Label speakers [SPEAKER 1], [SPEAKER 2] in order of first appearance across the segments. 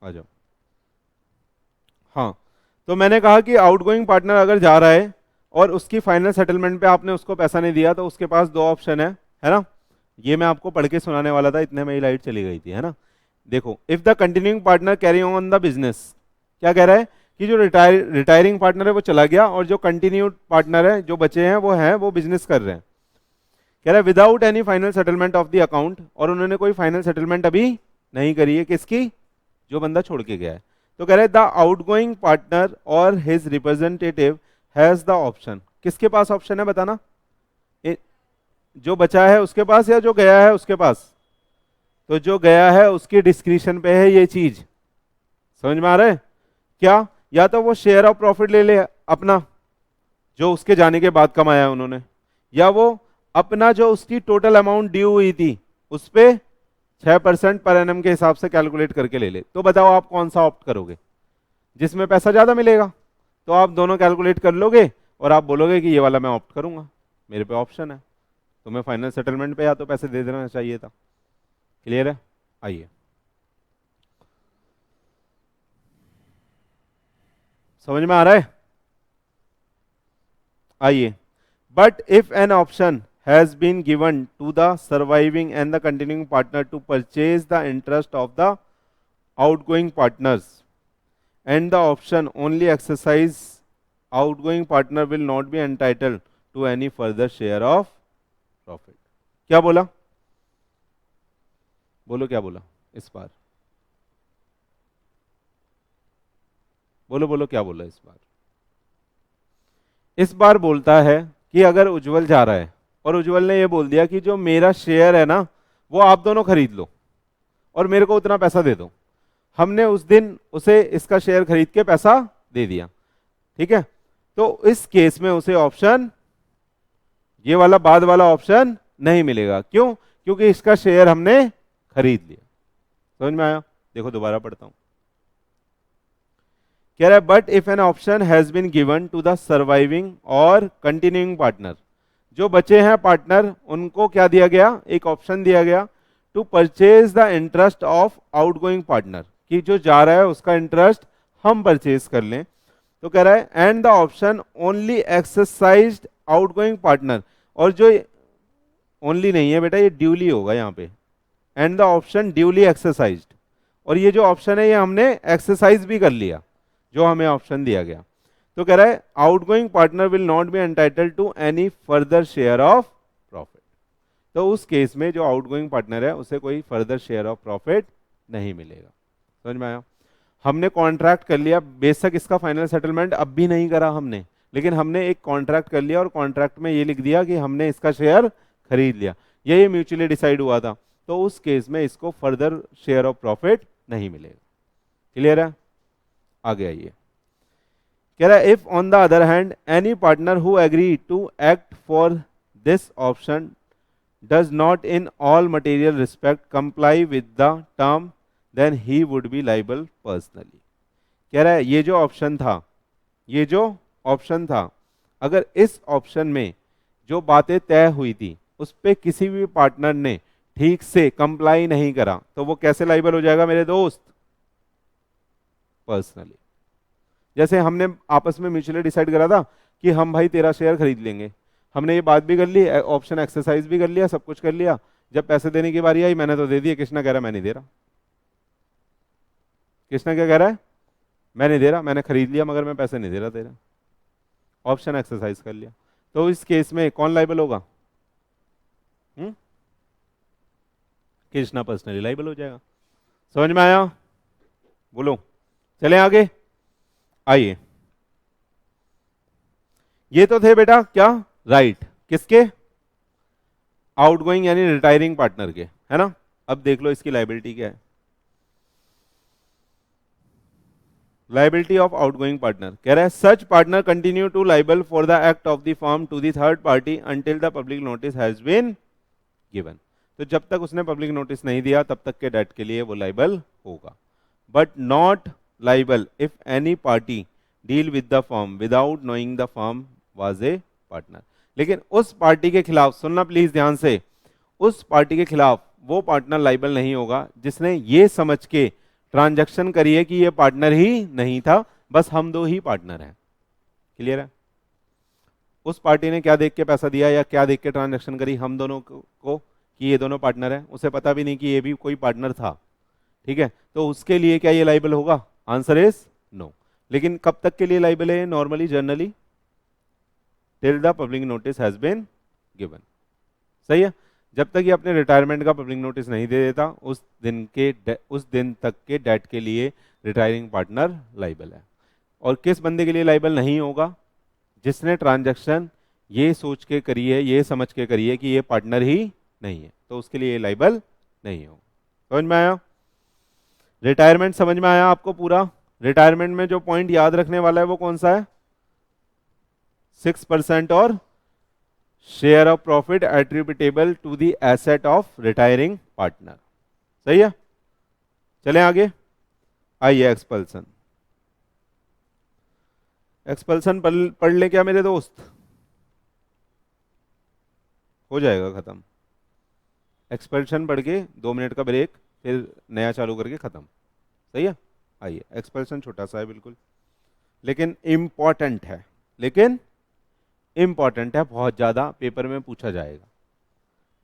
[SPEAKER 1] आ जाओ। हाँ, तो मैंने कहा कि आउटगोइंग पार्टनर अगर जा रहा है और उसकी फाइनल सेटलमेंट पे आपने उसको पैसा नहीं दिया तो उसके पास दो ऑप्शन है ना। ये मैं आपको पढ़ के सुनाने वाला था, इतने में ही लाइट चली गई थी, है ना। देखो, if the continuing partner carry on the business, क्या कह रहा है कि जो रिटायरिंग पार्टनर है वो चला गया और जो कंटिन्यूड पार्टनर है, जो बचे हैं वो बिजनेस कर रहे हैं। कह रहा है without any final settlement of the account, और उन्होंने कोई फाइनल सेटलमेंट अभी नहीं करी है, किसकी, जो बंदा छोड़ के गया है। तो कह रहे हैं the outgoing partner or his representative has the option, किसके पास ऑप्शन है बताना, जो बचा है उसके पास या जो गया है उसके पास। तो जो गया है उसकी डिस्क्रिप्शन पे है ये चीज, समझ में आ रहा है क्या। या तो वो शेयर ऑफ प्रॉफिट ले ले अपना, जो उसके जाने के बाद कमाया उन्होंने, या वो अपना जो उसकी टोटल अमाउंट ड्यू हुई थी उस पे 6% पर एनम के हिसाब से कैलकुलेट करके ले ले। तो बताओ आप कौन सा ऑप्ट करोगे, जिसमें पैसा ज्यादा मिलेगा। तो आप दोनों कैलकुलेट कर लोगे और आप बोलोगे कि ये वाला मैं ऑप्ट करूंगा, मेरे पे ऑप्शन है। तुम्हें फाइनल सेटलमेंट पे या तो पैसे दे देना चाहिए था। क्लियर है। आइए, समझ में आ रहा है। आइए, but if an option has been given to the surviving and the continuing partner to purchase the interest of the outgoing partners, and the option only exercise, outgoing partner will not be entitled to any further share of profit। क्या बोला, बोलो क्या बोला इस बार, बोलो बोलो क्या बोला इस बार। इस बार बोलता है कि अगर उज्जवल जा रहा है और उज्जवल ने ये बोल दिया कि जो मेरा शेयर है ना वो आप दोनों खरीद लो और मेरे को उतना पैसा दे दो, हमने उस दिन उसे इसका शेयर खरीद के पैसा दे दिया, ठीक है। तो इस केस में उसे ऑप्शन, ये वाला बाद वाला ऑप्शन नहीं मिलेगा। क्यों, क्योंकि इसका शेयर हमने खरीद लिया। समझ में आया। देखो दोबारा पढ़ता हूं, कह रहा है but if an option has been given to the surviving और कंटिन्यूइंग पार्टनर, जो बचे हैं पार्टनर उनको क्या दिया गया, एक ऑप्शन दिया गया to purchase the interest of outgoing partner, कि जो जा रहा है उसका इंटरेस्ट हम परचेज कर लें। तो कह रहा है and the option only exercised outgoing partner, और जो ओनली नहीं है बेटा, ये ड्यूली होगा यहाँ पे, and the option duly exercised, और ये जो ऑप्शन है ये हमने एक्सरसाइज भी कर लिया जो हमें ऑप्शन दिया गया। तो कह रहा है outgoing partner will not be entitled to any further share of profit. तो उस केस में जो आउटगोइंग पार्टनर है उसे कोई फर्दर शेयर ऑफ प्रॉफिट नहीं मिलेगा। समझ में आया। हमने कॉन्ट्रैक्ट कर लिया, बेशक इसका फाइनल सेटलमेंट अब भी नहीं करा हमने, लेकिन हमने एक कॉन्ट्रैक्ट कर लिया और कॉन्ट्रैक्ट में ये लिख दिया कि हमने इसका शेयर खरीद लिया, यही म्यूचुअली डिसाइड हुआ था। तो उस केस में इसको फर्दर शेयर ऑफ प्रॉफिट नहीं मिलेगा। क्लियर है। आगे आइए, कह रहा है if on the other hand any partner who agree to act for this option does not in all material respect comply with the term then he would be liable personally. कह रहा है ये जो ऑप्शन था, ये जो option था, अगर इस ऑप्शन में जो बातें तय हुई थी उस पे किसी भी पार्टनर ने ठीक से कंप्लाई नहीं करा तो वो कैसे लाइबल हो जाएगा मेरे दोस्त, पर्सनली। जैसे हमने आपस में म्यूचुअली डिसाइड करा था कि हम भाई तेरा शेयर खरीद लेंगे, हमने ये बात भी कर ली, ऑप्शन एक्सरसाइज भी कर लिया, सब कुछ कर लिया। जब पैसे देने की बारी आई मैंने तो दे दिए, कृष्णा कह रहा मैं नहीं दे रहा। कृष्णा क्या कह रहा है, मैं नहीं दे रहा, मैंने खरीद लिया मगर मैं पैसे नहीं दे रहा तेरा, ऑप्शन एक्सरसाइज कर लिया। तो इस केस में कौन लाइबल होगा, कृष्णा पर्सनली लाइबल हो जाएगा। समझ में आया। बोलो, चलें आगे। आइए, ये तो थे बेटा क्या, राइट किसके, आउटगोइंग यानी रिटायरिंग पार्टनर के, है ना। अब देख लो इसकी लाइबिलिटी क्या है। लाइबिलिटी ऑफ आउटगोइंग पार्टनर, कह रहा है such partner continue to liable for the act of the firm to the third party until the public notice has been given. तो जब तक उसने पब्लिक नोटिस नहीं दिया तब तक के डेट के लिए वो लाइबल होगा, but not liable if any party deal with the firm without knowing the firm was a partner. लेकिन उस पार्टी के खिलाफ, सुनना प्लीज ध्यान से, उस पार्टी के खिलाफ वो पार्टनर लाइबल नहीं होगा जिसने ये समझ के ट्रांजैक्शन करी है कि ये पार्टनर ही नहीं था, बस हम दो ही पार्टनर हैं। क्लियर है? उस पार्टी ने क्या देख के पैसा दिया या क्या देख के ट्रांजैक्शन करी हम दोनों को कि ये दोनों पार्टनर हैं, उसे पता भी नहीं कि ये भी कोई पार्टनर था। ठीक है, तो उसके लिए क्या ये लाइबल होगा? Answer is no. लेकिन कब तक के लिए लाइबल है normally, generally? Till the public notice has been given. सही है? जब तक ये अपने रिटायरमेंट का पब्लिक नोटिस नहीं दे देता उस दिन तक के डेट के लिए रिटायरिंग पार्टनर लाइबल है। और किस बंदे के लिए लाइबल नहीं होगा? जिसने ट्रांजैक्शन ये सोच के करी है, ये समझ के करी है कि ये पार्टनर ही नहीं है, तो उसके लिए लाइबल नहीं होगा। समझ में आया? रिटायरमेंट समझ में आया आपको पूरा? रिटायरमेंट में जो पॉइंट याद रखने वाला है वो कौन सा है? 6% और share of profit attributable to the asset of retiring partner. सही है? चलें आगे। आइए एक्सपल्सन। एक्सपल्सन पढ़ ले क्या मेरे दोस्त? हो जाएगा खत्म। एक्सपल्शन पढ़ के 2 मिनट का ब्रेक, फिर नया चालू करके खत्म। सही है? आइए, एक्सपल्शन छोटा सा है बिल्कुल, लेकिन इंपॉर्टेंट है। लेकिन इंपॉर्टेंट है बहुत ज्यादा, पेपर में पूछा जाएगा,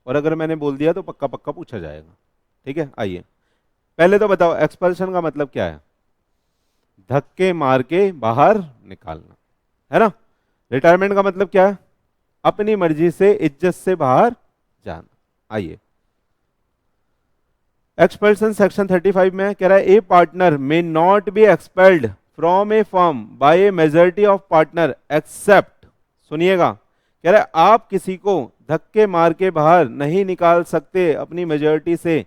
[SPEAKER 1] और अगर मैंने बोल दिया तो पक्का पक्का पूछा जाएगा। ठीक है? आइए, पहले तो बताओ एक्सपल्शन का मतलब क्या है? धक्के मार के बाहर निकालना, है ना? रिटायरमेंट का मतलब क्या है? अपनी मर्जी से इज्जत से बाहर जाना। आइए, एक्सपल्सन सेक्शन 35 में कह रहा है a partner may not be expelled from a firm by a majority of partner except, सुनिएगा, कह रहा है आप किसी को धक्के मार के बाहर नहीं निकाल सकते अपनी मेजॉरिटी से,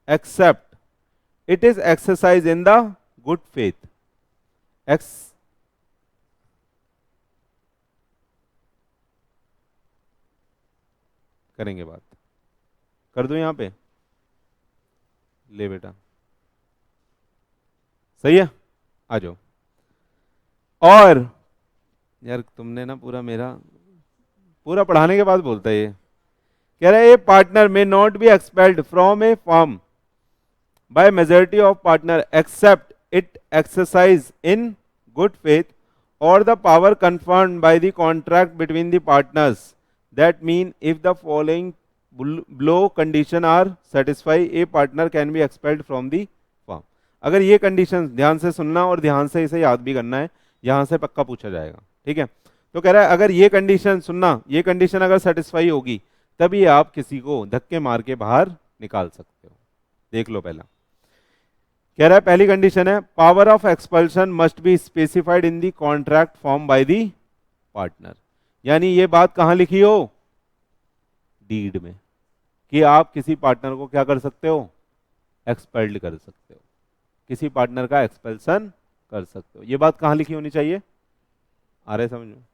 [SPEAKER 1] except it is exercise in the good faith. करेंगे बात, कर दो यहां पे, ले बेटा, सही है? आ जाओ। और यार तुमने ना पूरा पढ़ाने के बाद बोलता है ये, कह रहा है a partner may not be expelled from a firm by majority of partner except it exercise in good faith और the power confirmed by the contract between the partners, that mean if the following below condition are satisfy a partner can be expelled from the firm। अगर ये condition, ध्यान से सुनना और ध्यान से इसे याद भी करना है, यहां से पक्का पूछा जाएगा। ठीक है? तो कह रहा है अगर ये कंडीशन, सुनना, ये कंडीशन अगर सेटिस्फाई होगी तभी आप किसी को धक्के मार के बाहर निकाल सकते हो। देख लो पहला, कह रहा है पहली कंडीशन है power of expulsion must be specified in the contract form by the partner. यानी ये बात कहां लिखी हो? डीड में, कि आप किसी पार्टनर को क्या कर सकते हो? एक्सपेल्ड कर सकते हो, किसी पार्टनर का एक्सपेल्सन कर सकते हो। ये बात कहां लिखी होनी चाहिए? आ रहे समझ में?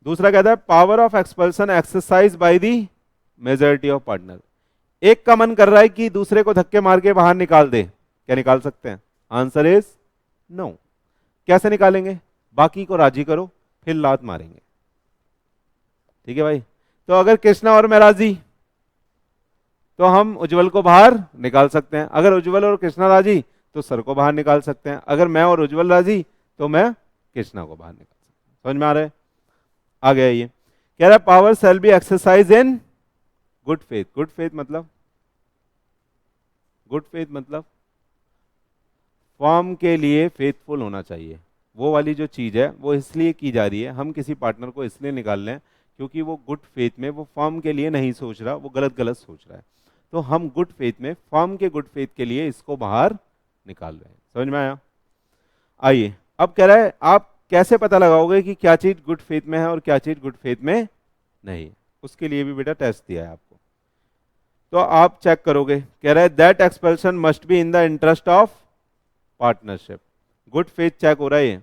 [SPEAKER 1] दूसरा कहता है power of expulsion exercise by the majority of partner. एक का मन कर रहा है कि दूसरे को धक्के मार के बाहर निकाल दे, क्या निकाल सकते हैं? Answer is no. कैसे निकालेंगे? बाकी को राजी करो फिर लात मारेंगे। ठीक है भाई? तो अगर कृष्णा और मैं राजी तो हम उज्जवल को बाहर निकाल सकते हैं, अगर उज्जवल और कृष्णा राजी तो सर को बाहर निकाल सकते हैं, अगर मैं और उज्जवल राजी तो मैं कृष्णा को बाहर निकाल सकता हूं। समझ में आ रहा है? आ गया ये। कह रहा है power shall be exercise in good faith. Good faith मतलब फर्म के लिए फेथफुल होना चाहिए। वो वाली जो चीज है वो इसलिए की जा रही है, हम किसी पार्टनर को इसलिए निकाल लें क्योंकि वो गुड फेथ में, वो फर्म के लिए नहीं सोच रहा, वो गलत सोच रहा है। तो हम गुड फेथ में, फर्म के गुड फेथ के लिए इसको बाहर निकाल रहे हैं। समझ में आया? आइए, अब कह रहा है आप कैसे पता लगाओगे कि क्या चीज गुड फेथ में है और क्या चीज गुड फेथ में नहीं? उसके लिए भी बेटा टेस्ट दिया है आपको, तो आप चेक करोगे। कह रहा है that expulsion must be in the interest of partnership. Good faith check हो रहा है,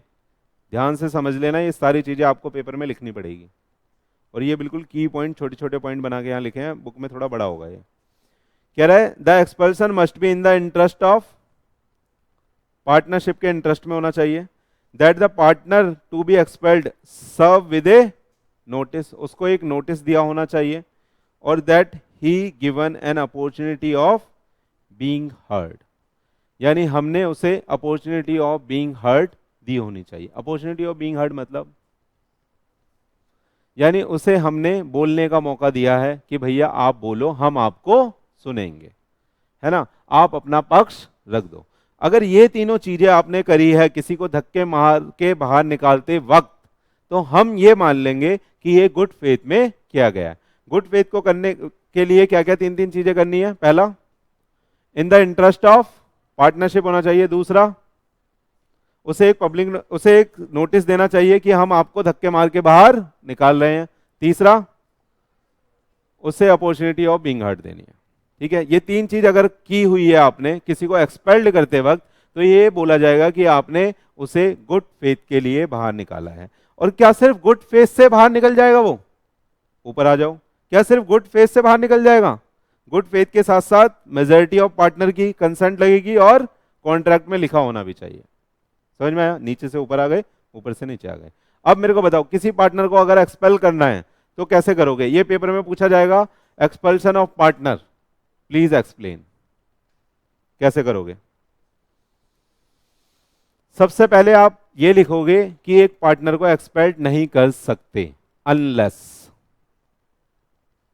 [SPEAKER 1] ध्यान से समझ लेना, ये सारी चीजें आपको पेपर में लिखनी पड़ेगी, और ये बिल्कुल की पॉइंट, छोटे छोटे पॉइंट बना के यहाँ लिखे हैं, बुक में थोड़ा बड़ा होगा ये। कह रहा है the expulsion must be in the interest of, partnership के इंटरेस्ट में होना चाहिए। That the partner to be expelled serve with a notice, उसको एक नोटिस दिया होना चाहिए, और that he given an opportunity of being heard, यानी हमने उसे अपॉर्चुनिटी ऑफ बीइंग हर्ड दी होनी चाहिए। अपॉर्चुनिटी ऑफ बीइंग हर्ड मतलब यानी उसे हमने बोलने का मौका दिया है कि भैया आप बोलो, हम आपको सुनेंगे, है ना, आप अपना पक्ष रख दो। अगर ये तीनों चीजें आपने करी है किसी को धक्के मार के बाहर निकालते वक्त, तो हम ये मान लेंगे कि ये गुड फेथ में किया गया है। गुड फेथ को करने के लिए क्या क्या तीन तीन चीजें करनी है? पहला, इन द इंटरेस्ट ऑफ पार्टनरशिप होना चाहिए। दूसरा, उसे एक नोटिस देना चाहिए कि हम आपको धक्के मार के बाहर निकाल रहे हैं। तीसरा, उसे अपॉर्चुनिटी ऑफ बीइंग हर्ड देनी है। ठीक है, ये तीन चीज अगर की हुई है आपने किसी को एक्सपेल्ड करते वक्त, तो ये बोला जाएगा कि आपने उसे गुड फेथ के लिए बाहर निकाला है। और क्या सिर्फ गुड फेथ से बाहर निकल जाएगा वो? ऊपर आ जाओ। क्या सिर्फ गुड फेथ से बाहर निकल जाएगा? गुड फेथ के साथ साथ मेजॉरिटी ऑफ पार्टनर की कंसेंट लगेगी और कॉन्ट्रैक्ट में लिखा होना भी चाहिए। समझ में आया? नीचे से ऊपर आ गए, ऊपर से नीचे आ गए। अब मेरे को बताओ, किसी पार्टनर को अगर एक्सपेल करना है तो कैसे करोगे? ये पेपर में पूछा जाएगा, expulsion of partner, please explain. कैसे करोगे? सबसे पहले आप ये लिखोगे कि एक पार्टनर को एक्सपेल्ड नहीं कर सकते अनलेस,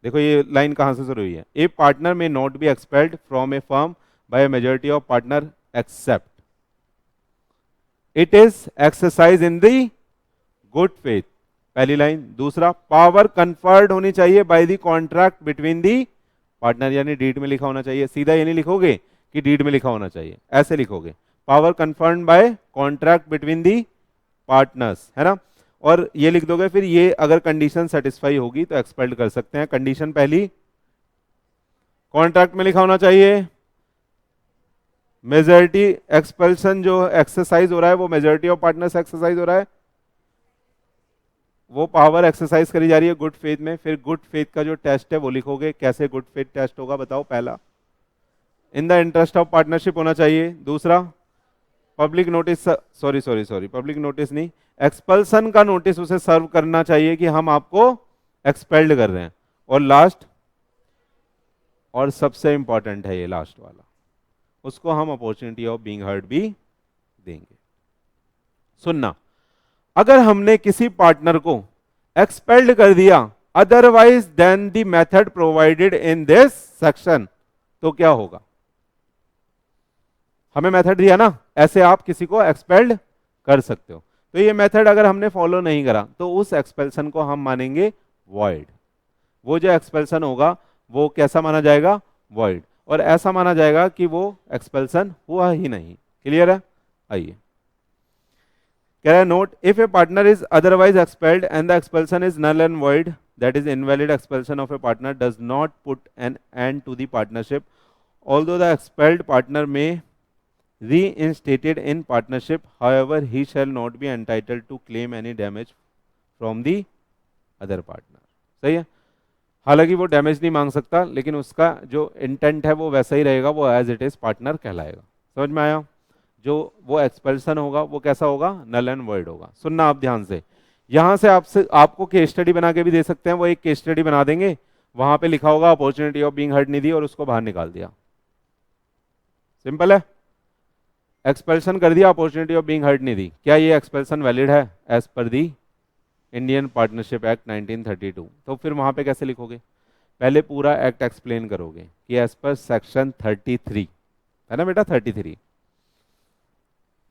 [SPEAKER 1] देखो ये लाइन कहां से शुरू हुई है, a partner may not be expelled from a firm by majority of partner except it is exercise in the good faith, पहली लाइन। दूसरा, पावर कन्फर्ड होनी चाहिए by the contract between the partner, यानी डीड में लिखा होना चाहिए। सीधा ये नहीं लिखोगे कि डीड में लिखा होना चाहिए, ऐसे लिखोगे, power conferred bye contract between दी पार्टनर्स, है ना। और ये लिख दोगे, फिर ये अगर कंडीशन सेटिस्फाई होगी तो एक्सपेल्ड कर सकते हैं। कंडीशन पहली, कॉन्ट्रैक्ट में लिखा होना चाहिए मेजॉरिटी, एक्सपेल्शन जो एक्सरसाइज हो रहा है वो मेजॉरिटी ऑफ पार्टनर्स एक्सरसाइज हो रहा है, वो पावर एक्सरसाइज करी जा रही है गुड फेथ में। फिर गुड फेथ का जो टेस्ट है वो लिखोगे। कैसे गुड फेथ टेस्ट होगा बताओ? पहला, इन द इंटरेस्ट ऑफ पार्टनरशिप होना चाहिए। दूसरा, public notice, sorry public notice नहीं, एक्सपल्सन का नोटिस उसे सर्व करना चाहिए कि हम आपको एक्सपेल्ड कर रहे हैं। और लास्ट, और सबसे इंपॉर्टेंट है ये लास्ट वाला, उसको हम अपॉर्चुनिटी ऑफ बीइंग हर्ड भी देंगे। सुनना, अगर हमने किसी पार्टनर को एक्सपेल्ड कर दिया otherwise than the method provided in this section, तो क्या होगा? हमें मेथड दिया ना, ऐसे आप किसी को एक्सपेल्ड कर सकते हो, तो ये मेथड अगर हमने फॉलो नहीं करा तो उस एक्सपेल्सन को हम मानेंगे वॉइड। वो जो एक्सपेल्सन होगा वो कैसा माना जाएगा? वॉइड। और ऐसा माना जाएगा कि वो एक्सपेल्सन हुआ ही नहीं। क्लियर है? आइए, कह रहा है note, if a partner is otherwise expelled and the expulsion is null and void, that is invalid expulsion of a partner does not put an end to the partnership, although the expelled partner may reinstated in partnership, however he shall not be entitled to claim any damage from the other partner। सही है? हालांकि वो damage नहीं मांग सकता, लेकिन उसका जो इंटेंट है वो वैसा ही रहेगा, वो एज इट इज पार्टनर कहलाएगा। समझ में आया? जो वो एक्सपल्सन होगा वो कैसा होगा? नल एंड वॉइड होगा। सुनना आप ध्यान से, यहां से आपको केस स्टडी बना के भी दे सकते हैं, वो एक केस स्टडी बना देंगे, वहां पे लिखा होगा अपॉर्चुनिटी ऑफ बीइंग हर्ड नहीं दी और उसको बाहर निकाल दिया। सिंपल है, एक्सपेल्शन कर दिया, अपॉर्चुनिटी ऑफ बीइंग हर्ड नहीं दी। क्या ये एक्सपेल्शन वैलिड है एज पर दी इंडियन पार्टनरशिप एक्ट 1932? तो फिर वहां पे कैसे लिखोगे? पहले पूरा एक्ट एक्सप्लेन करोगे कि एज पर सेक्शन 33, है ना बेटा, 33,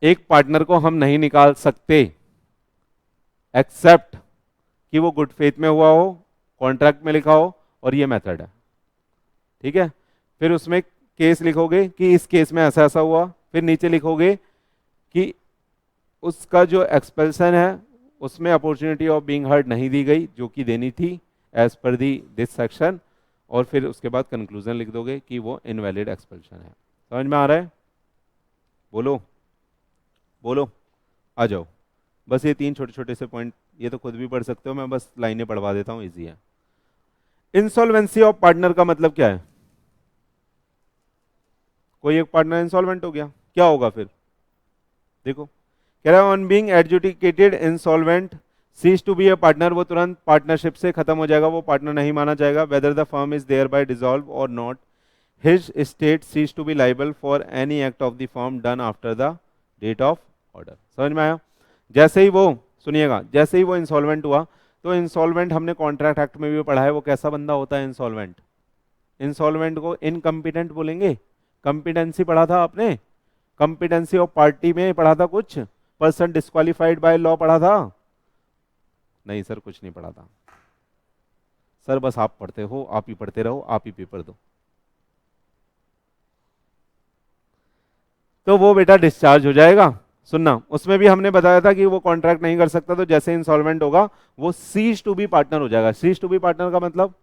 [SPEAKER 1] एक पार्टनर को हम नहीं निकाल सकते एक्सेप्ट कि वो गुड फेथ में हुआ हो, कॉन्ट्रैक्ट में लिखा हो, और ये मेथड है। ठीक है? फिर उसमें केस लिखोगे कि इस केस में ऐसा ऐसा हुआ, फिर नीचे लिखोगे कि उसका जो एक्सपेल्सन है उसमें अपॉर्चुनिटी ऑफ बीइंग हर्ड नहीं दी गई जो कि देनी थी as per the this section, और फिर उसके बाद कंक्लूजन लिख दोगे कि वो इनवैलिड एक्सपेल्शन है। समझ में आ रहा है? बोलो बोलो, आ जाओ। बस ये तीन छोटे छोटे से पॉइंट, ये तो खुद भी पढ़ सकते हो, मैं बस लाइनें पढ़वा देता हूं, इजी है। इंसॉल्वेंसी ऑफ पार्टनर का मतलब क्या है? कोई एक पार्टनर इंसॉल्वेंट हो गया, क्या होगा फिर? देखो, कह रहा है on being adjudicated insolvent cease to be a partner, वो तुरंत पार्टनरशिप से खत्म हो जाएगा, वो पार्टनर नहीं माना जाएगा। Whether the firm is thereby dissolve और not, his estate cease to be liable for any act of the firm done after the date of order। समझ में आया? जैसे ही वो, सुनिएगा, जैसे ही वो इंसॉल्वेंट हुआ, तो इंसॉल्वेंट हमने कॉन्ट्रैक्ट एक्ट में भी पढ़ा है, वो कैसा बंदा होता है इंसॉल्वेंट? इंसॉल्वेंट को इनकम्पिटेंट बोलेंगे। कंपिटेंसी पढ़ा था आपने, कंपिटेंसी ऑफ पार्टी में पढ़ा था, कुछ पर्सन डिस्क्वालिफाइड बाय लॉ पढ़ा था? नहीं सर, कुछ नहीं पढ़ा था सर, बस आप पढ़ते हो, आप ही पढ़ते रहो, आप ही पेपर दो। तो वो बेटा डिस्चार्ज हो जाएगा। सुनना, उसमें भी हमने बताया था कि वो कॉन्ट्रैक्ट नहीं कर सकता, तो जैसे इंसॉल्वेंट होगा वो सीज टू बी पार्टनर हो जाएगा। सीज टू बी पार्टनर का मतलब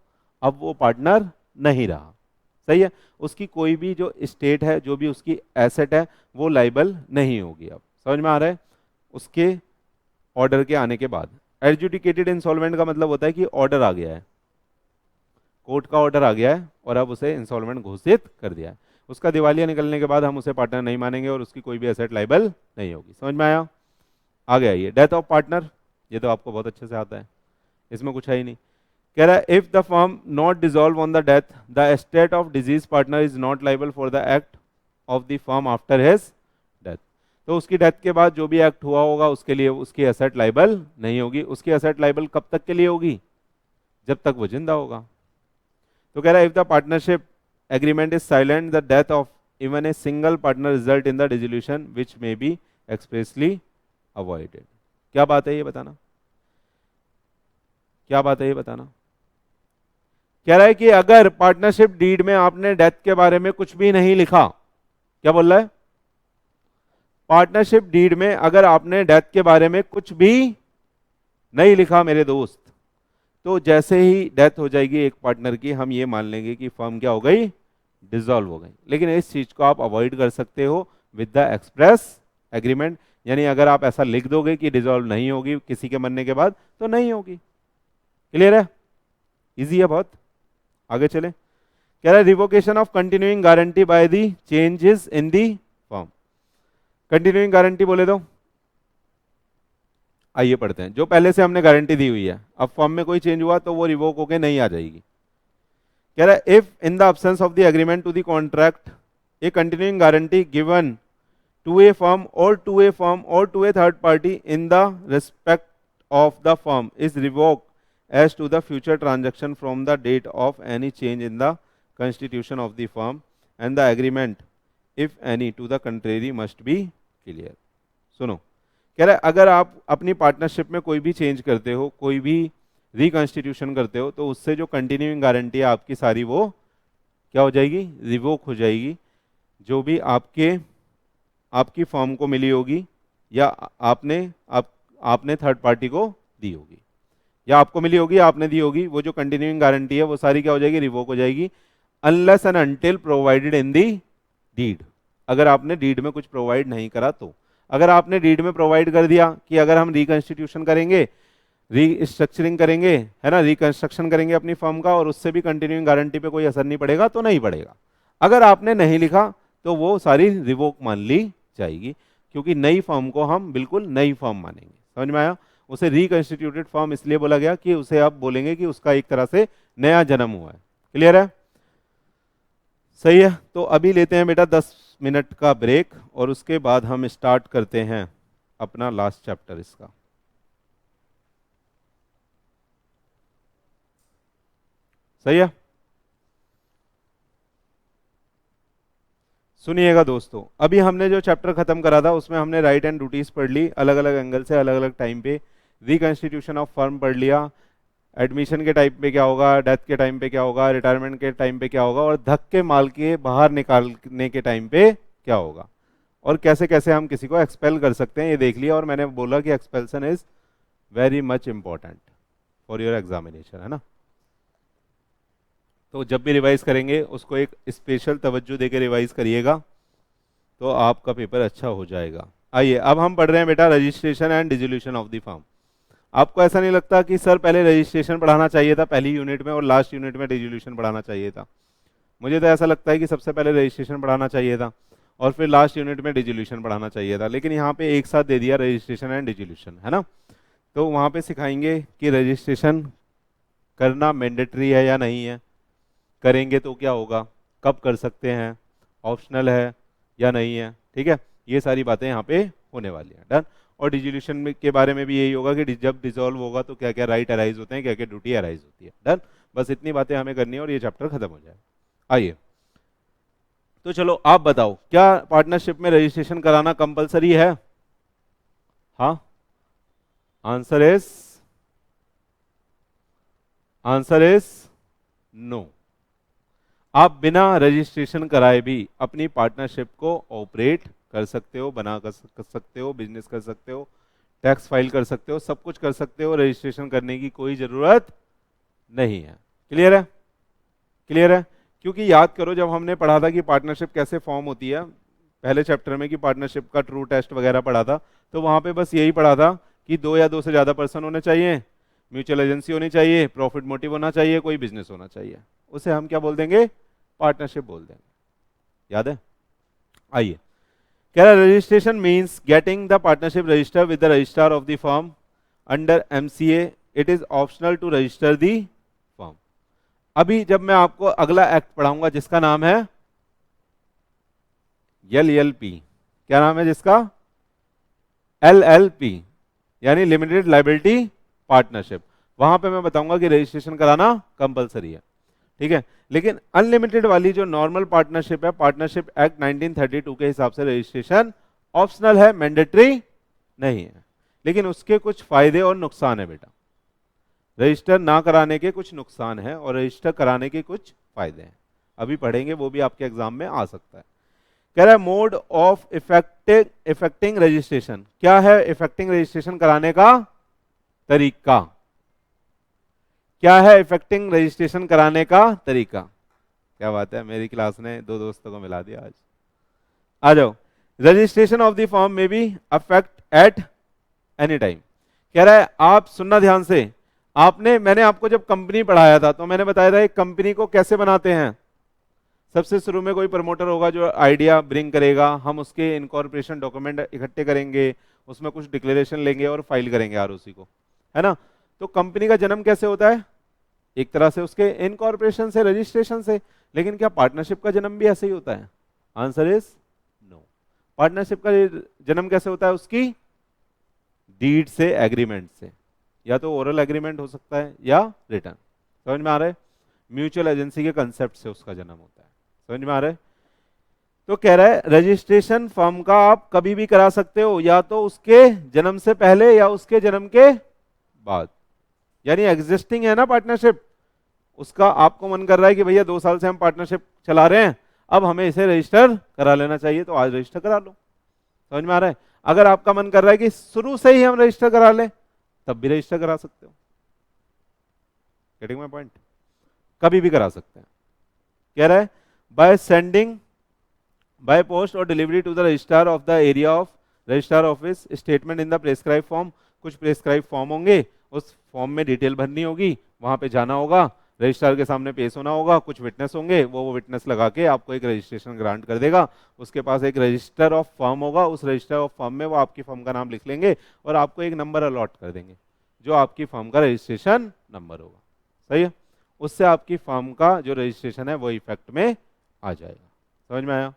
[SPEAKER 1] अब वो पार्टनर नहीं रहा, सही है? उसकी कोई भी जो स्टेट है, जो भी उसकी एसेट है, वो लाइबल नहीं होगी। अब समझ में आ रहा है? उसके ऑर्डर के आने के बाद। एडजुडिकेटेड इंसॉल्वेंट का मतलब होता है कि ऑर्डर आ गया है, कोर्ट का ऑर्डर आ गया है और अब उसे इंसॉल्वेंट घोषित कर दिया है। उसका दिवालिया निकलने के बाद हम उसे पार्टनर नहीं मानेंगे और उसकी कोई भी एसेट लाइबल नहीं होगी। समझ में आया? आ गया ये डेथ ऑफ पार्टनर, ये तो आपको बहुत अच्छे से आता है, इसमें कुछ है ही नहीं। कह रहा है if the firm not dissolve on the death, the estate of disease partner is not liable for the act of the firm after his death. तो उसकी डेथ के बाद जो भी एक्ट हुआ होगा उसके लिए उसकी एसेट लाइबल नहीं होगी। उसकी एसेट लाइबल कब तक के लिए होगी? जब तक वो जिंदा होगा। तो कह रहा है if the partnership agreement is silent, the death of even a single partner result in the dissolution which may be expressly avoided. क्या बात है ये बताना, क्या बात है ये बताना। कह रहा है कि अगर पार्टनरशिप डीड में आपने डेथ के बारे में कुछ भी नहीं लिखा, क्या बोल रहा है? पार्टनरशिप डीड में अगर आपने डेथ के बारे में कुछ भी नहीं लिखा मेरे दोस्त, तो जैसे ही डेथ हो जाएगी एक पार्टनर की, हम ये मान लेंगे कि फर्म क्या हो गई? डिसॉल्व हो गई। लेकिन इस चीज को आप अवॉइड कर सकते हो विद द एक्सप्रेस एग्रीमेंट, यानी अगर आप ऐसा लिख दोगे कि डिसॉल्व नहीं होगी किसी के मरने के बाद, तो नहीं होगी। क्लियर है? इजी है बहुत। आगे चले। कह रहा है revocation of continuing guarantee by the changes in the firm. Continuing guarantee बोले तो आइए पढ़ते हैं। जो पहले से हमने गारंटी दी हुई है, अब फर्म में कोई चेंज हुआ तो वो रिवोक होके नहीं आ जाएगी। कह रहा है if in the absence of the agreement to the contract a continuing guarantee given to a firm और टू ए फर्म और to a third party in the respect of the firm is revoke as to the future transaction from the date of any change in the constitution of the firm and the agreement if any to the contrary must be clear। सुनो, कह रहा है अगर आप अपनी partnership में कोई भी चेंज करते हो, कोई भी रिकॉन्स्टिट्यूशन करते हो, तो उससे जो कंटिन्यूइंग गारंटी है आपकी सारी, वो क्या हो जाएगी? रिवोक हो जाएगी। जो भी आपकी फर्म को मिली होगी या आपने थर्ड पार्टी को दी होगी, या आपको मिली होगी आपने दी होगी, वो जो कंटिन्यूइंग गारंटी है वो सारी क्या हो जाएगी? रिवोक हो जाएगी। Unless and until provided in the deed, अगर आपने डीड में कुछ प्रोवाइड नहीं करा तो। अगर आपने डीड में प्रोवाइड कर दिया कि अगर हम रिकंस्टिट्यूशन करेंगे, रीस्ट्रक्चरिंग करेंगे, है ना, रिकंस्ट्रक्शन करेंगे अपनी फर्म का, और उससे भी कंटिन्यूइंग गारंटी पे कोई असर नहीं पड़ेगा, तो नहीं पड़ेगा। अगर आपने नहीं लिखा तो वो सारी रिवोक मान ली जाएगी, क्योंकि नई फर्म को हम बिल्कुल नई फर्म मानेंगे। समझ में आया? उसे रिकंस्टिट्यूटेड फॉर्म इसलिए बोला गया कि उसे आप बोलेंगे कि उसका एक तरह से नया जन्म हुआ है। क्लियर है? सही है। तो अभी लेते हैं बेटा 10 मिनट का ब्रेक और उसके बाद हम स्टार्ट करते हैं अपना लास्ट चैप्टर इसका। सही है? सुनिएगा दोस्तों, अभी हमने जो चैप्टर खत्म करा था उसमें हमने राइट एंड ड्यूटीज पढ़ ली, अलग अलग एंगल से अलग अलग टाइम पे। रिकंस्टिट्यूशन ऑफ फर्म पढ़ लिया, एडमिशन के टाइम पे क्या होगा, डेथ के टाइम पे क्या होगा, रिटायरमेंट के टाइम पे क्या होगा, और धक्के माल के बाहर निकालने के टाइम पे क्या होगा, और कैसे कैसे हम किसी को एक्सपेल कर सकते हैं, ये देख लिया। और मैंने बोला कि expulsion is very much important for your examination, है ना। तो जब भी रिवाइज करेंगे उसको एक स्पेशल तवज्जो देकर रिवाइज करिएगा, तो आपका पेपर अच्छा हो जाएगा। आइए अब हम पढ़ रहे हैं बेटा registration and dissolution of the firm. आपको ऐसा नहीं लगता कि सर पहले रजिस्ट्रेशन पढ़ाना चाहिए था पहली यूनिट में और लास्ट यूनिट में डिसोल्यूशन पढ़ाना चाहिए था? मुझे तो ऐसा लगता है कि सबसे पहले रजिस्ट्रेशन पढ़ाना चाहिए था और फिर लास्ट यूनिट में डिसोल्यूशन पढ़ाना चाहिए था, लेकिन यहाँ पे एक साथ दे दिया रजिस्ट्रेशन एंड डिसोल्यूशन, है ना। तो वहाँ पे सिखाएंगे कि रजिस्ट्रेशन करना मैंडेटरी है या नहीं है, करेंगे तो क्या होगा, कब कर सकते हैं, ऑप्शनल है या नहीं है, ठीक है, ये सारी बातें यहाँ पे होने वाली हैं। डन। और डिजोल्यूशन के बारे में भी यही होगा कि जब डिसॉल्व होगा तो क्या क्या राइट अराइज होते हैं, क्या क्या ड्यूटी अराइज होती है। डन। बस इतनी बातें हमें करनी है और ये चैप्टर खत्म हो जाए। आइए, तो चलो आप बताओ, क्या पार्टनरशिप में रजिस्ट्रेशन कराना कंपलसरी है? हाँ, आंसर इज नो। आप बिना रजिस्ट्रेशन कराए भी अपनी पार्टनरशिप को ऑपरेट कर सकते हो, कर सकते हो, बिजनेस कर सकते हो, टैक्स फाइल कर सकते हो, सब कुछ कर सकते हो, रजिस्ट्रेशन करने की कोई जरूरत नहीं है। क्लियर है? क्लियर है? क्योंकि याद करो जब हमने पढ़ा था कि पार्टनरशिप कैसे फॉर्म होती है पहले चैप्टर में, कि पार्टनरशिप का ट्रू टेस्ट वगैरह पढ़ा था, तो वहां पे बस यही पढ़ा था कि 2 या 2 से ज्यादा पर्सन होने चाहिए, म्यूचुअल एजेंसी होनी चाहिए, प्रॉफिट मोटिव होना चाहिए, कोई बिजनेस होना चाहिए, उसे हम क्या बोल देंगे? पार्टनरशिप बोल देंगे। याद है? आइए, कह रहा registration means getting the partnership register with the registrar of the firm under MCA. It is optional to register the firm. अभी जब मैं आपको अगला एक्ट पढ़ाऊंगा जिसका नाम है LLP, क्या नाम है जिसका? LLP, यानी लिमिटेड लाइबिलिटी पार्टनरशिप, वहां पे मैं बताऊंगा कि रजिस्ट्रेशन कराना कंपलसरी है, ठीक है। लेकिन अनलिमिटेड वाली जो नॉर्मल पार्टनरशिप है, पार्टनरशिप एक्ट 1932 के हिसाब से रजिस्ट्रेशन ऑप्शनल है, मैंडेटरी नहीं है। लेकिन उसके कुछ फायदे और नुकसान है बेटा। रजिस्टर ना कराने के कुछ नुकसान है और रजिस्टर कराने के कुछ फायदे हैं, अभी पढ़ेंगे, वो भी आपके एग्जाम में आ सकता है। कह रहा है मोड ऑफ इफेक्टिंग रजिस्ट्रेशन, क्या है इफेक्टिंग रजिस्ट्रेशन कराने का तरीका? क्या है इफेक्टिंग रजिस्ट्रेशन कराने का तरीका? क्या बात है, मेरी क्लास ने 2 दोस्तों को मिला दिया आज। आ जाओ। रजिस्ट्रेशन ऑफ द फॉर्म में B affect at any time. कह रहा है आप सुनना ध्यान से, मैंने आपको जब कंपनी पढ़ाया था तो मैंने बताया था एक कंपनी को कैसे बनाते हैं। सबसे शुरू में कोई प्रमोटर होगा जो आइडिया ब्रिंग करेगा, हम उसके इनकॉर्पोरेशन डॉक्यूमेंट इकट्ठे करेंगे, उसमें कुछ डिक्लेरेशन लेंगे और फाइल करेंगे आरओसी को, है ना। तो कंपनी का जन्म कैसे होता है? एक तरह से उसके इनकॉर्पोरेशन से, रजिस्ट्रेशन से। लेकिन क्या पार्टनरशिप का जन्म भी ऐसे ही होता है? Answer is no. पार्टनरशिप का जन्म कैसे होता है? उसकी डीड से, एग्रीमेंट से, या तो ओरल एग्रीमेंट हो सकता है या रिटर्न। समझ में आ रहा है? म्यूचुअल एजेंसी के कंसेप्ट से उसका जन्म होता है। समझ में आ रहा है? तो कह रहा है रजिस्ट्रेशन फर्म का आप कभी भी करा सकते हो, या तो उसके जन्म से पहले या उसके जन्म के बाद। यानी एग्जिस्टिंग है ना पार्टनरशिप, उसका आपको मन कर रहा है कि भैया 2 साल से हम पार्टनरशिप चला रहे हैं, अब हमें इसे रजिस्टर करा लेना चाहिए, तो आज रजिस्टर करा लो। समझ में आ रहा है? अगर आपका मन कर रहा है कि शुरू से ही हम रजिस्टर करा लें, तब भी रजिस्टर करा सकते हो। Getting my point? कभी भी करा सकते हैं। कह रहा है बाय सेंडिंग बाय पोस्ट और delivery to the registrar of the area of registrar office statement in the prescribe form. कुछ प्रेस्क्राइब फॉर्म होंगे, उस फॉर्म में डिटेल भरनी होगी, वहां पे जाना होगा, रजिस्ट्रार के सामने पेश होना होगा, कुछ विटनेस होंगे, वो विटनेस लगा के आपको एक रजिस्ट्रेशन ग्रांट कर देगा। उसके पास एक रजिस्टर ऑफ फर्म होगा, उस रजिस्टर ऑफ फर्म में वो आपकी फर्म का नाम लिख लेंगे और आपको एक नंबर अलॉट कर देंगे जो आपकी फर्म का रजिस्ट्रेशन नंबर होगा। सही है? उससे आपकी फर्म का जो रजिस्ट्रेशन है वो इफेक्ट में आ जाएगा। समझ में आया?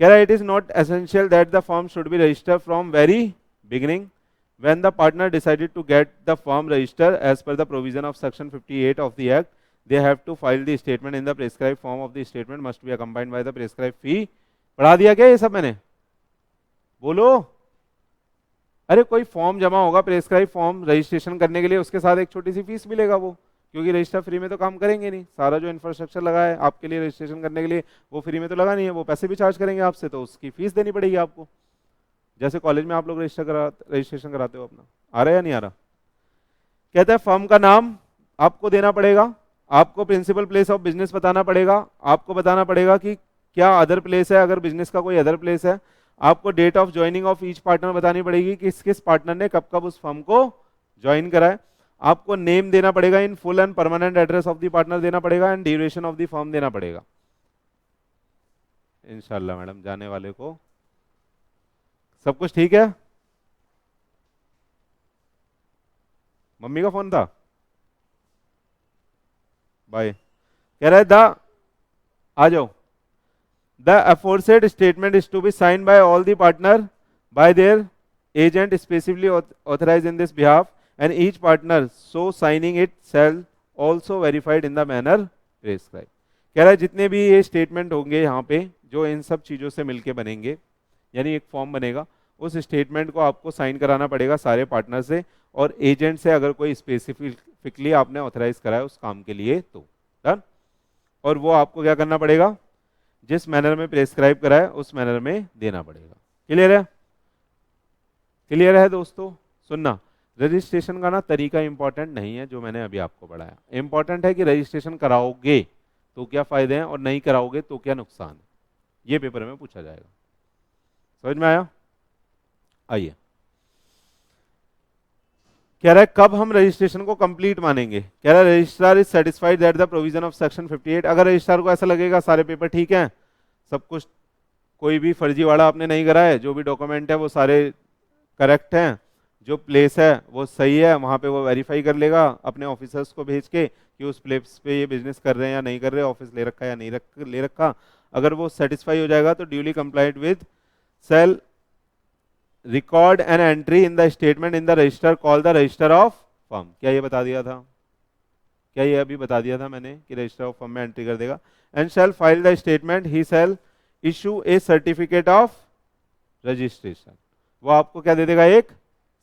[SPEAKER 1] कह रहा है it is not essential that the firm should be registered from very beginning. When the partner decided to get the firm registered as per the provision of section 58 of the act, they have to file the statement in the prescribed form of the statement must be accompanied by the prescribed fee। पढ़ा दिया क्या ये सब मैंने? बोलो। अरे कोई form जमा होगा, प्रेस्क्राइब फॉर्म, रजिस्ट्रेशन करने के लिए उसके साथ एक छोटी सी फीस मिलेगा वो, क्योंकि रजिस्टर फ्री में तो काम करेंगे नहीं, सारा जो इंफ्रास्ट्रक्चर लगा है आपके लिए रजिस्ट्रेशन करने के लिए वो फ्री में तो लगा नहीं है, वो पैसे भी चार्ज करेंगे आपसे, तो उसकी फीस देनी पड़ेगी आपको। जैसे कॉलेज में आप लोग रजिस्ट्रेशन कराते हो अपना, आ रहा है या नहीं आ रहा? कहता है फर्म का नाम आपको देना पड़ेगा, आपको प्रिंसिपल प्लेस ऑफ बिजनेस बताना पड़ेगा, आपको बताना पड़ेगा कि क्या अदर प्लेस है, अगर बिजनेस का कोई अदर प्लेस है, आपको date of joining of each partner बतानी पड़ेगी कि किस किस पार्टनर ने कब कब उस फर्म को ज्वाइन करा है, आपको नेम देना पड़ेगा, in full and permanent address of the partner देना पड़ेगा, and duration of the firm देना पड़ेगा। इंशाल्लाह मैडम जाने वाले को सब कुछ ठीक है। मम्मी का फोन था, बाय। कह रहा है द आ जाओ। The aforesaid statement is to be signed by all the partner by their agent specifically authorized in this behalf and each partner so signing it shall also verified in the manner prescribed। कह रहा है जितने भी ये statement होंगे यहाँ पे जो इन सब चीजों से मिलके बनेंगे, यानी एक फॉर्म बनेगा, उस स्टेटमेंट को आपको साइन कराना पड़ेगा सारे पार्टनर से और एजेंट से अगर कोई स्पेसिफिकली आपने ऑथराइज करा है उस काम के लिए तो। डन। और वो आपको क्या करना पड़ेगा, जिस मैनर में प्रेस्क्राइब करा है उस मैनर में देना पड़ेगा। क्लियर है? क्लियर है दोस्तों? सुनना, रजिस्ट्रेशन का ना तरीका इंपॉर्टेंट नहीं है जो मैंने अभी आपको पढ़ाया, इंपॉर्टेंट है कि रजिस्ट्रेशन कराओगे तो क्या फायदे हैं और नहीं कराओगे तो क्या नुकसान है, ये पेपर में पूछा जाएगा। समझ में आया? आइए, कह रहा है कब हम रजिस्ट्रेशन को कंप्लीट मानेंगे। कह रहा है registrar is satisfied that the provision of section 58। अगर रजिस्ट्रार को ऐसा लगेगा सारे पेपर ठीक हैं, सब कुछ, कोई भी फर्जीवाड़ा आपने नहीं करा है, जो भी डॉक्यूमेंट है वो सारे करेक्ट हैं, जो प्लेस है वो सही है, वहां पे वो वेरीफाई कर लेगा अपने ऑफिसर्स को भेज के कि उस प्लेस पे ये बिजनेस कर रहे हैं या नहीं कर रहे, ऑफिस ले रखा है या नहीं ले रखा। अगर वो सेटिस्फाई हो जाएगा तो duly complied with shall record an entry in the statement in the register call the register of firm. क्या ये बता दिया था? क्या ये अभी बता दिया था मैंने कि रजिस्टर ऑफ फर्म में एंट्री कर देगा। And shall file the statement, he shall issue A certificate of registration. वो आपको क्या दे देगा? एक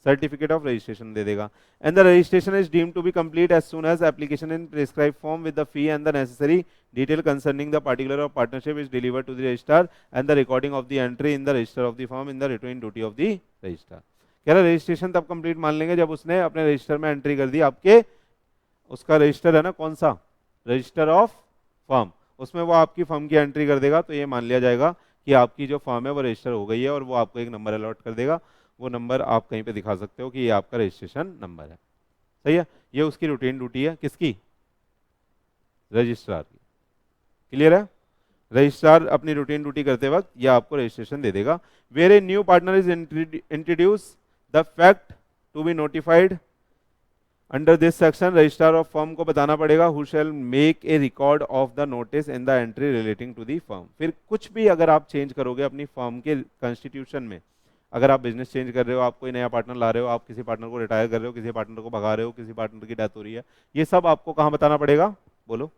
[SPEAKER 1] सर्टिफिकेट ऑफ रजिस्ट्रेशन दे देगा। And the registration is deemed to be complete as soon as application in prescribe form with the fee and the necessary detail concerning the particular of partnership is delivered to the registrar and the recording of the entry in the register of the firm in the routine duty of the registrar। कह रहा registration तब complete मान लेंगे जब उसने अपने register में entry कर दी आपके, उसका रजिस्टर है ना कौन सा, रजिस्टर ऑफ फर्म, उसमें वो आपकी फर्म की एंट्री कर देगा तो ये मान लिया जाएगा कि आपकी जो फर्म है वो रजिस्टर हो गई है और वो आपको एक नंबर अलॉट कर देगा। वो नंबर आप कहीं पे दिखा सकते हो कि ये आपका रजिस्ट्रेशन नंबर है। सही है? ये उसकी रूटीन ड्यूटी है, किसकी? रजिस्ट्रार की। क्लियर है? रजिस्ट्रार अपनी रूटीन ड्यूटी करते वक्त ये आपको रजिस्ट्रेशन दे देगा। Where a new partner is introduce the fact to be notified under this section, registrar of firm को बताना पड़ेगा who shall make a record of the notice in the entry relating to the firm. फिर कुछ भी अगर आप change करोगे अपनी फर्म के कॉन्स्टिट्यूशन में, अगर आप बिजनेस चेंज कर रहे हो, आप कोई नया पार्टनर ला रहे हो, आप किसी पार्टनर को रिटायर कर रहे हो, किसी पार्टनर को भगा रहे हो, किसी पार्टनर की डेथ हो रही है, ये सब आपको कहाँ बताना पड़ेगा? बोलो।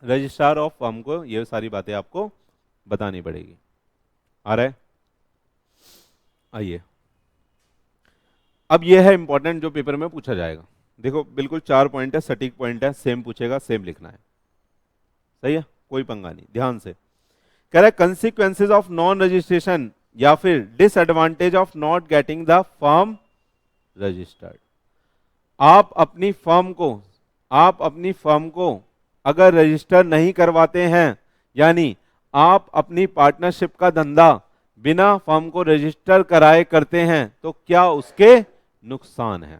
[SPEAKER 1] रजिस्ट्रार ऑफ फर्म को ये सारी बातें आपको बतानी पड़ेगी। आ रहा है? आइए, अब ये है इंपॉर्टेंट जो पेपर में पूछा जाएगा। देखो बिल्कुल 4 पॉइंट है, सटीक पॉइंट है, सेम पूछेगा, सेम लिखना है। सही है? कोई पंगा नहीं, ध्यान से। कह रहा है कंसिक्वेंसेज ऑफ नॉन रजिस्ट्रेशन या फिर disadvantage of not getting the firm registered. आप अपनी फर्म को अगर रजिस्टर नहीं करवाते हैं, यानी आप अपनी पार्टनरशिप का धंधा बिना फर्म को रजिस्टर कराए करते हैं, तो क्या उसके नुकसान है?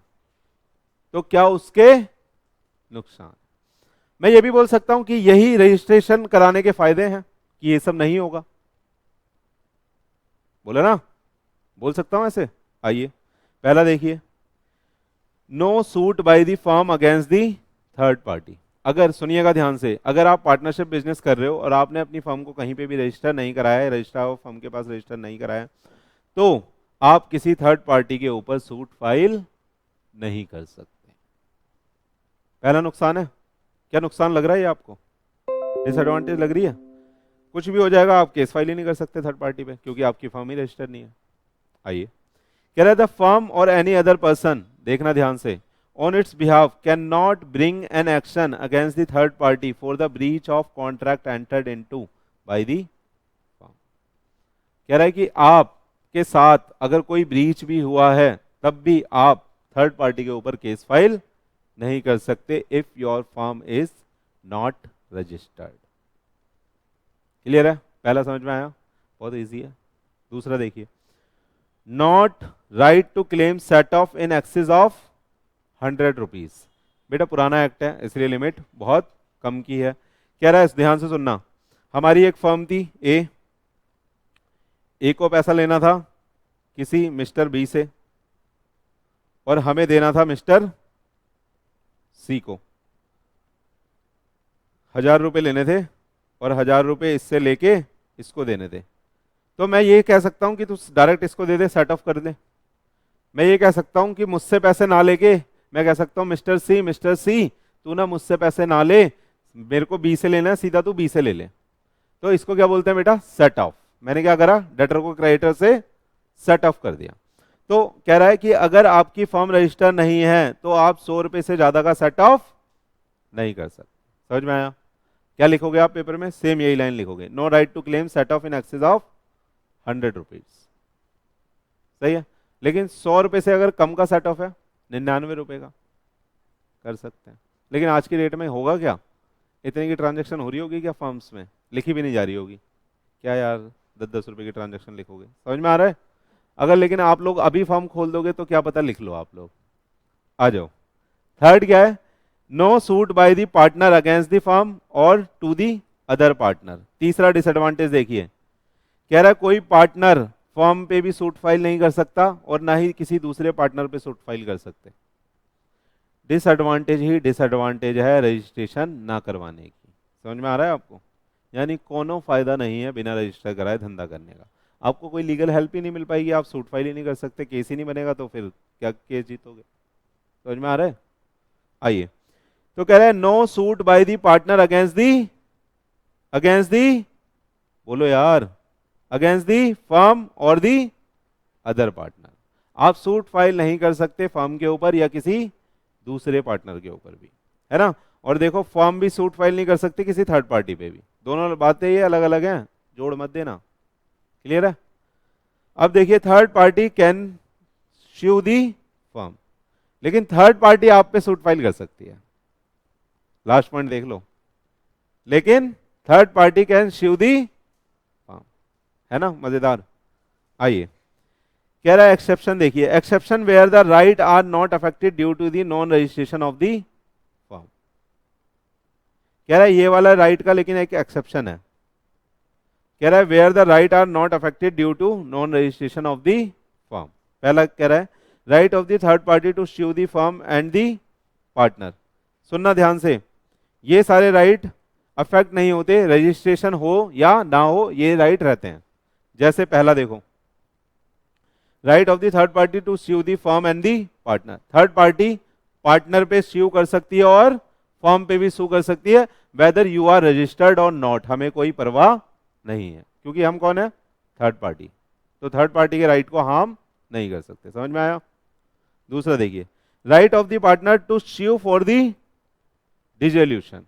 [SPEAKER 1] तो क्या उसके नुकसान? मैं ये भी बोल सकता हूं कि यही रजिस्ट्रेशन कराने के फायदे हैं कि ये सब नहीं होगा। बोले ना, बोल सकता हूं ऐसे। आइए, पहला देखिए, no suit by the firm against the third party. अगर सुनिएगा ध्यान से, अगर आप पार्टनरशिप बिजनेस कर रहे हो और आपने अपनी फर्म को कहीं पे भी रजिस्टर नहीं कराया है, रजिस्ट्रार ऑफ फर्म के पास रजिस्टर नहीं कराया, तो आप किसी थर्ड पार्टी के ऊपर सूट फाइल नहीं कर सकते। पहला नुकसान है। क्या नुकसान लग रहा है ये आपको? डिसएडवांटेज लग रही है? कुछ भी हो जाएगा, आप केस फाइल ही नहीं कर सकते थर्ड पार्टी पे क्योंकि आपकी फर्म ही रजिस्टर नहीं है। आइए, कह रहा है द फर्म और एनी अदर पर्सन, देखना ध्यान से, on its behalf cannot bring an action against the third party for the breach of contract entered into by the firm। कह रहा है कि आपके साथ अगर कोई ब्रीच भी हुआ है तब भी आप थर्ड पार्टी के ऊपर केस फाइल नहीं कर सकते if your firm is not registered. Clear है? पहला समझ में आया? बहुत इजी है। दूसरा देखिए, not right to claim set off in excess of 100 rupees. बेटा पुराना एक्ट है इसलिए लिमिट बहुत कम की है। कह रहा है ध्यान से सुनना, हमारी एक फर्म थी ए को पैसा लेना था किसी मिस्टर बी से और हमें देना था मिस्टर सी को। ₹1000 लेने थे और ₹1000 इससे लेके इसको देने थे, तो मैं ये कह सकता हूं कि तू डायरेक्ट इसको दे दे, सेट ऑफ कर दे। मैं ये कह सकता हूं कि मुझसे पैसे ना लेके मैं कह सकता हूं मिस्टर सी तू ना मुझसे पैसे ना ले, मेरे को बी से लेना है, सीधा तू बी से ले ले। तो इसको क्या बोलते हैं बेटा? Set of. मैंने क्या करा? डेटर को क्रेडिटर से सेट ऑफ कर दिया। तो कह रहा है कि अगर आपकी फर्म रजिस्टर नहीं है तो आप ₹100 से ज्यादा का सेट ऑफ नहीं कर सकते। समझ में आया? क्या लिखोगे आप पेपर में? सेम यही लाइन लिखोगे, no right to claim set off in excess of ₹100। सही है। लेकिन ₹100 से अगर कम का सेट ऑफ है, ₹99 का, कर सकते हैं। लेकिन आज की डेट में होगा क्या? इतने की ट्रांजैक्शन हो रही होगी क्या फर्म्स में? लिखी भी नहीं जा रही होगी क्या यार? 10-10 रुपए की ट्रांजैक्शन लिखोगे? समझ में आ रहा है? अगर लेकिन आप लोग अभी फॉर्म खोल दोगे तो क्या पता, लिख लो आप लोग। आ जाओ। थर्ड क्या है? No suit by the partner against the firm और टू द अदर पार्टनर। तीसरा डिसएडवांटेज देखिए, कह रहा है कोई पार्टनर फर्म पे भी सूट फाइल नहीं कर सकता और ना ही किसी दूसरे पार्टनर पे सूट फाइल कर सकते। डिसएडवांटेज ही डिसएडवांटेज है रजिस्ट्रेशन ना करवाने की। समझ में आ रहा है आपको? यानी कोनो फायदा नहीं है बिना रजिस्टर कराए धंधा करने का। आपको कोई लीगल हेल्प ही नहीं मिल पाएगी, आप सूट फाइल ही नहीं कर सकते, केस ही नहीं बनेगा, तो फिर क्या केस जीतोगे? समझ में आ रहा है? आइए, तो कह रहे हैं no suit by the partner against the बोलो यार, अगेंस्ट दी फर्म और दी अदर पार्टनर। आप सूट फाइल नहीं कर सकते फर्म के ऊपर या किसी दूसरे पार्टनर के ऊपर भी, है ना? और देखो फर्म भी सूट फाइल नहीं कर सकती किसी थर्ड पार्टी पे भी। दोनों बातें ये अलग अलग हैं, जोड़ मत देना। क्लियर है? अब देखिए, third party can sue the firm, लेकिन थर्ड पार्टी आप पे सूट फाइल कर सकती है। लास्ट पॉइंट देख लो, लेकिन third party can sue the firm, है ना? मजेदार। आइए, कह रहा है एक्सेप्शन देखिए, exception where the right are not affected due to the non registration of the firm. कह रहा है ये वाला राइट का लेकिन एक एक्सेप्शन है। कह रहा है where the right are not affected due to non registration of the firm. पहला कह रहा है right of the third party to sue the firm and the partner. सुनना ध्यान से, ये सारे राइट अफेक्ट नहीं होते, रजिस्ट्रेशन हो या ना हो ये राइट रहते हैं। जैसे पहला देखो, right of the third party to sue the firm and the partner. Third party partner पे स्यू कर सकती है और फर्म पे भी सू कर सकती है, वेदर यू आर रजिस्टर्ड और नॉट, हमें कोई परवाह नहीं है, क्योंकि हम कौन है? Third party. तो थर्ड पार्टी के राइट को हार्म नहीं कर सकते। समझ में आया? दूसरा देखिए, right of the partner to sue for the dissolution.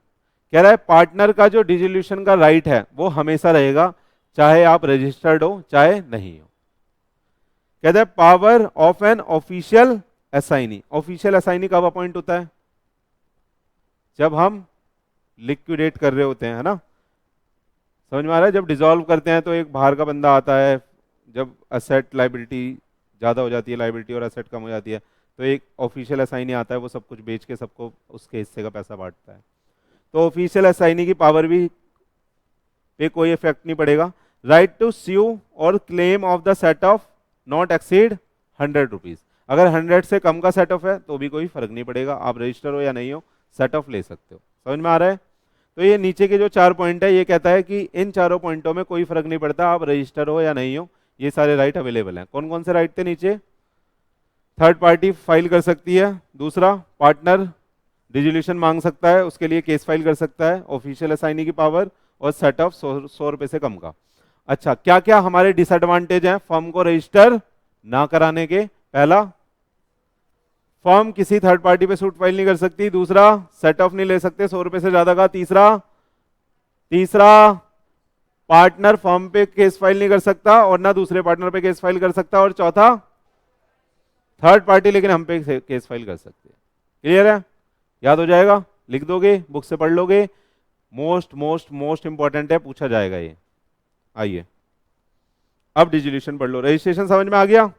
[SPEAKER 1] कह रहा है पार्टनर का जो डिसोल्यूशन का राइट है वो हमेशा रहेगा, चाहे आप रजिस्टर्ड हो चाहे नहीं हो। कहते हैं power of an official assignee. Official assignee कब अपॉइंट होता है? जब हम लिक्विडेट कर रहे होते हैं, है ना? समझ में आ रहा है? जब डिसॉल्व करते हैं तो एक बाहर का बंदा आता है, जब असेट लाइबिलिटी ज्यादा हो जाती है, लाइबिलिटी और असेट कम हो जाती है, तो एक ऑफिशियल असाइनी आता है, वो सब कुछ बेच के सबको उसके हिस्से का पैसा बांटता है। तो ऑफिशियल असाइनी की पावर भी पे कोई इफेक्ट नहीं पड़ेगा। राइट टू स्यू और claim of the set of not exceed ₹100। अगर 100 से कम का सेट ऑफ है तो भी कोई फर्क नहीं पड़ेगा, आप रजिस्टर हो या नहीं हो सेट ऑफ ले सकते हो। समझ में आ रहा है? तो ये नीचे के जो 4 पॉइंट है, ये कहता है कि इन चारों पॉइंटों में कोई फर्क नहीं पड़ता, आप रजिस्टर हो या नहीं हो, ये सारे राइट अवेलेबल हैं। कौन कौन से राइट थे नीचे? थर्ड पार्टी फाइल कर सकती है, दूसरा पार्टनर डिसोल्यूशन मांग सकता है, उसके लिए केस फाइल कर सकता है, ऑफिशियल असाइनी की पावर, और सेट ऑफ ₹100 से कम का। अच्छा, क्या क्या हमारे डिसएडवांटेज हैं फर्म को रजिस्टर ना कराने के? पहला, फर्म किसी थर्ड पार्टी पे सूट फाइल नहीं कर सकती। दूसरा, सेट ऑफ नहीं ले सकते ₹100 से ज्यादा का। तीसरा पार्टनर फर्म पे केस फाइल नहीं कर सकता और ना दूसरे पार्टनर पे केस फाइल कर सकता। और चौथा, थर्ड पार्टी लेकिन हम पे केस फाइल कर सकते हैं। क्लियर है? याद हो जाएगा, लिख दोगे, बुक से पढ़ लोगे। मोस्ट मोस्ट मोस्ट इंपॉर्टेंट है, पूछा जाएगा ये। आइए, अब डिसोल्यूशन पढ़ लो। रजिस्ट्रेशन समझ में आ गया?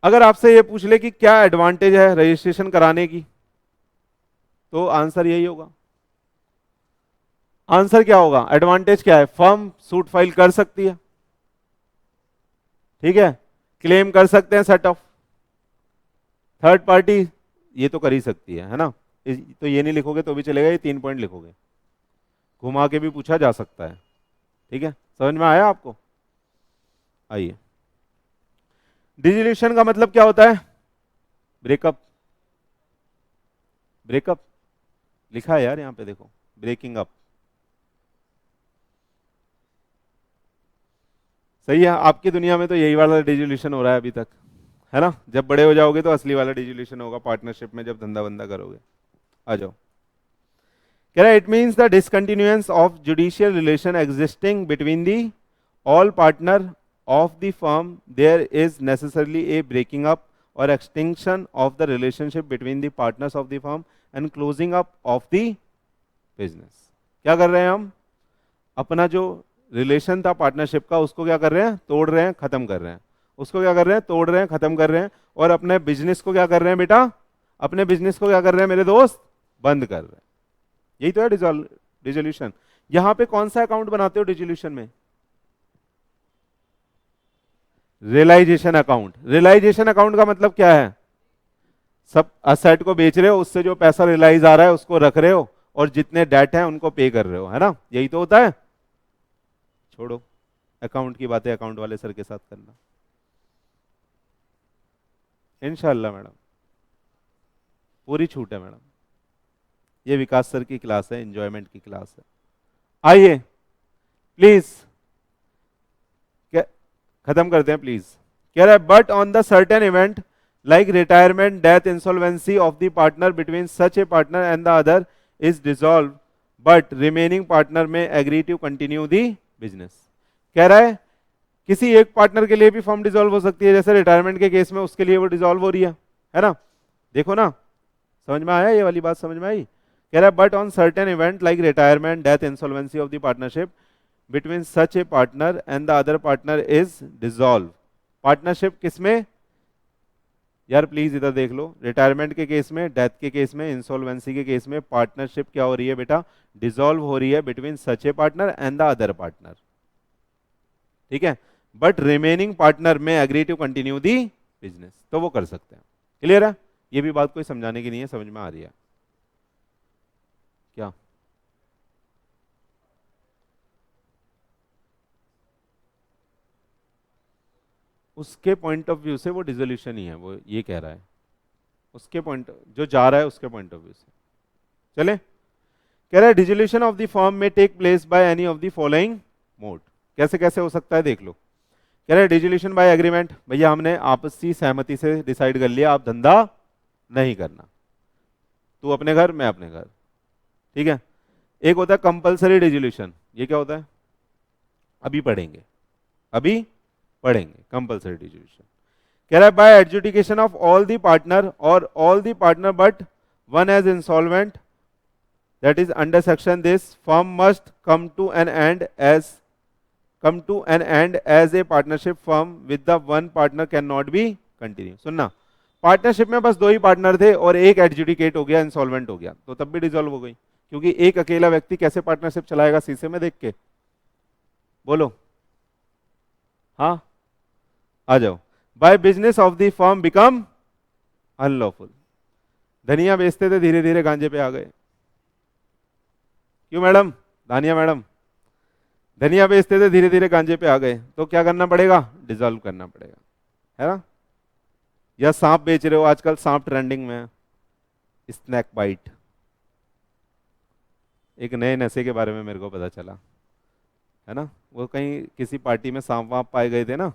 [SPEAKER 1] अगर आपसे ये पूछ ले कि क्या एडवांटेज है रजिस्ट्रेशन कराने की, तो आंसर यही होगा। आंसर क्या होगा? एडवांटेज क्या है? फर्म सूट फाइल कर सकती है, ठीक है, क्लेम कर सकते हैं सेट ऑफ। थर्ड पार्टी ये तो कर ही सकती है ना? तो ये नहीं लिखोगे तो भी चलेगा, ये 3 पॉइंट लिखोगे। घुमा के भी पूछा जा सकता है। ठीक है, समझ में आया आपको? आइए, डिसोल्यूशन का मतलब क्या होता है? ब्रेकअप। ब्रेकअप लिखा है यार यहां पे, देखो, ब्रेकिंग अप। सही है, आपकी दुनिया में तो यही वाला डिसोल्यूशन हो रहा है अभी तक, है ना? जब बड़े हो जाओगे तो असली वाला डिसोल्यूशन होगा पार्टनरशिप में, जब धंधा बंदा करोगे। आ जाओ, कह रहा है it means the discontinuance of judicial relation existing between the all partner of the firm, there is necessarily a breaking up और extinction of the relationship between the partners of the firm and closing up of the business. क्या कर रहे हैं हम? अपना जो relation था partnership का, उसको क्या कर रहे हैं? तोड़ रहे हैं, खत्म कर रहे हैं। उसको क्या कर रहे हैं? तोड़ रहे हैं, खत्म कर रहे हैं। और अपने बिजनेस को क्या कर रहे हैं बेटा? अपने बिजनेस को क्या कर रहे हैं मेरे दोस्त? बंद कर रहे हैं। यही तो है डिसोल्यूशन। यहां पे कौन सा अकाउंट बनाते हो डिसोल्यूशन में? Realisation account. रियलाइजेशन अकाउंट का मतलब क्या है? सब असेट को बेच रहे हो, उससे जो पैसा रियलाइज आ रहा है उसको रख रहे हो, और जितने डेट है उनको पे कर रहे हो, है ना? यही तो होता है। छोड़ो अकाउंट की बातें, अकाउंट वाले सर के साथ करना इंशाल्लाह मैडम, पूरी छूट है मैडम। ये विकास सर की क्लास है, एंजॉयमेंट की क्लास है। आइए प्लीज, खत्म करते हैं प्लीज। कह रहा है but on the certain event like retirement, death, insolvency of the partner between such a partner and the other is dissolve, but remaining partner may agree to continue the business. कह रहा है किसी एक partner के लिए भी firm dissolve हो सकती है, जैसे रिटायरमेंट के केस में उसके लिए वो डिसॉल्व हो रही है ना? देखो ना, समझ में आया? ये वाली बात समझ में आई? कह रहा है but on certain event like retirement, death, insolvency of the partnership between such a partner and the other partner is dissolve. Partnership किसमें यार? प्लीज इधर देख लो, रिटायरमेंट के केस में, डेथ के केस में, इंसॉल्वेंसी के केस में पार्टनरशिप क्या हो रही है बेटा? डिसॉल्व हो रही है between such a partner and the other partner. ठीक है, but remaining partner may agree to continue the business, तो वो कर सकते हैं। क्लियर है? ये भी बात कोई समझाने की नहीं है, समझ में आ रही है क्या? उसके पॉइंट ऑफ व्यू से वो डिसोल्यूशन ही है, वो ये कह रहा है, उसके पॉइंट जो जा रहा है उसके पॉइंट ऑफ व्यू से। चले, कह रहा है dissolution of the firm may take place by any of the following mode. कैसे कैसे हो सकता है देख लो। कह रहा है डिसोल्यूशन बाय एग्रीमेंट, भैया हमने आपसी सहमति से डिसाइड कर लिया आप धंधा नहीं करना, तू अपने घर मैं अपने घर। ठीक है। एक होता है कंपलसरी डिसोल्यूशन, ये क्या होता है? अभी पढ़ेंगे, अभी पढ़ेंगे कंपलसरी डिसोल्यूशन। कह रहा है by adjudication of all the partner और all the partner but one as insolvent, that is under section this firm must come to an end as a partnership firm with the one partner cannot be continue। सुनना, partnership में बस दो ही partner थे और एक adjudicate हो गया, insolvent हो गया, तो तब भी डिसॉल्व हो गई, क्योंकि एक अकेला व्यक्ति कैसे पार्टनरशिप चलाएगा शीशे में देख के? बोलो हाँ, आ जाओ। By business of the firm become unlawful, धनिया बेचते थे धीरे धीरे गांजे पे आ गए। क्यों मैडम? दानिया मैडम, धनिया बेचते थे धीरे धीरे गांजे पे आ गए, तो क्या करना पड़ेगा? डिसॉल्व करना पड़ेगा, है ना? या सांप बेच रहे हो, आजकल सांप ट्रेंडिंग में है, स्नैक बाइट, एक नए नशे के बारे में मेरे को पता चला, है ना? वो कहीं किसी पार्टी में सांप वाप पाए गए थे ना।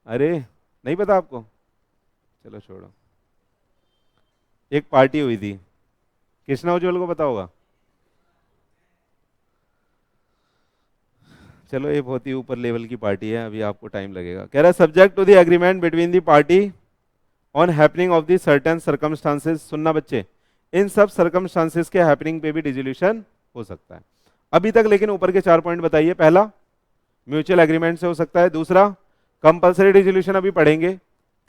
[SPEAKER 1] अरे नहीं पता आपको? चलो छोड़ो, एक पार्टी हुई थी, कृष्णा उज्ज्वल को पता होगा। चलो ये बहुत ही ऊपर लेवल की पार्टी है, अभी आपको टाइम लगेगा। कह रहा है subject to the agreement between the party on happening of the certain circumstances. सुनना बच्चे, इन सब सर्कमस्टांसेस के हैपनिंग पे भी डिसोल्यूशन हो सकता है। अभी तक लेकिन ऊपर के 4 पॉइंट बताइए। पहला, म्यूचुअल एग्रीमेंट से हो सकता है। दूसरा, कंपलसरी डिसोल्यूशन अभी पढ़ेंगे।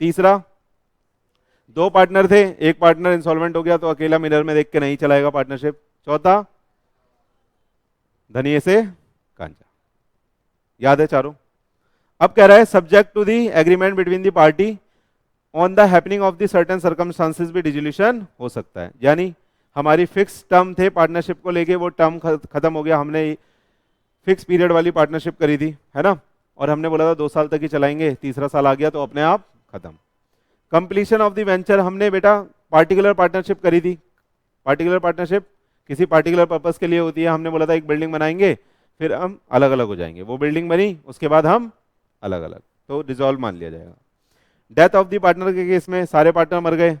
[SPEAKER 1] तीसरा, दो पार्टनर थे, एक पार्टनर इंसॉल्वेंट हो गया तो अकेला मिरर में देख के नहीं चलाएगा पार्टनरशिप। चौथा, धनिये से कांचा। याद है चारों? अब कह रहा है subject to the agreement between the party on the happening of the certain circumstances भी डिसोल्यूशन हो सकता है। यानी हमारी फिक्स टर्म थे पार्टनरशिप को लेके, वो टर्म खत्म हो गया, हमने फिक्स पीरियड वाली पार्टनरशिप करी थी, है ना, और हमने बोला था 2 साल तक ही चलाएंगे, तीसरा साल आ गया तो अपने आप खत्म। कंप्लीशन ऑफ द वेंचर, हमने बेटा पार्टिकुलर पार्टनरशिप करी थी। पार्टिकुलर पार्टनरशिप किसी पार्टिकुलर पर्पस के लिए होती है। हमने बोला था एक बिल्डिंग बनाएंगे, फिर हम अलग अलग हो जाएंगे, वो बिल्डिंग बनी उसके बाद हम अलग अलग, तो डिसॉल्व मान लिया जाएगा। डेथ ऑफ द पार्टनर के केस में सारे पार्टनर मर गए,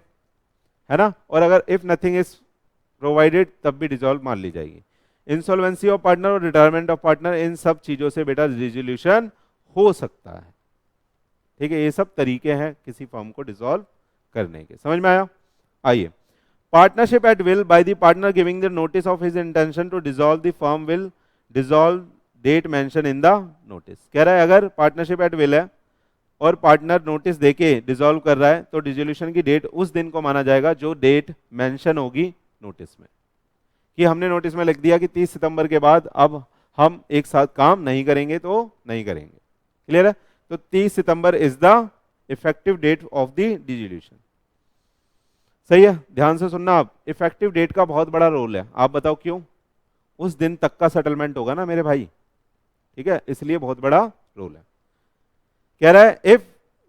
[SPEAKER 1] है ना, और अगर इफ नथिंग इज प्रोवाइडेड तब भी डिसॉल्व मान ली जाएगी। इंसॉल्वेंसी ऑफ पार्टनर और रिटायरमेंट ऑफ पार्टनर, इन सब चीजों से बेटा रिजोल्यूशन हो सकता है। ठीक है, ये सब तरीके हैं किसी फर्म को डिसॉल्व करने के। समझ में आया? आइए, partnership at will by the partner giving the notice of his intention to dissolve the firm will dissolve date mention in the notice. कह रहा है अगर पार्टनरशिप एट विल है और पार्टनर नोटिस देके डिसॉल्व कर रहा है तो डिसोल्यूशन की डेट उस दिन को माना जाएगा जो डेट मेंशन होगी नोटिस में, कि हमने नोटिस में लिख दिया कि 30 सितंबर के बाद अब हम एक साथ काम नहीं करेंगे तो नहीं करेंगे। क्लियर है? तो 30 September is the effective date of the dissolution. सही है, ध्यान से सुनना आप, इफेक्टिव डेट का बहुत बड़ा रोल है। आप बताओ क्यों? उस दिन तक का सेटलमेंट होगा ना मेरे भाई, ठीक है, इसलिए बहुत बड़ा रोल है। कह रहा है इफ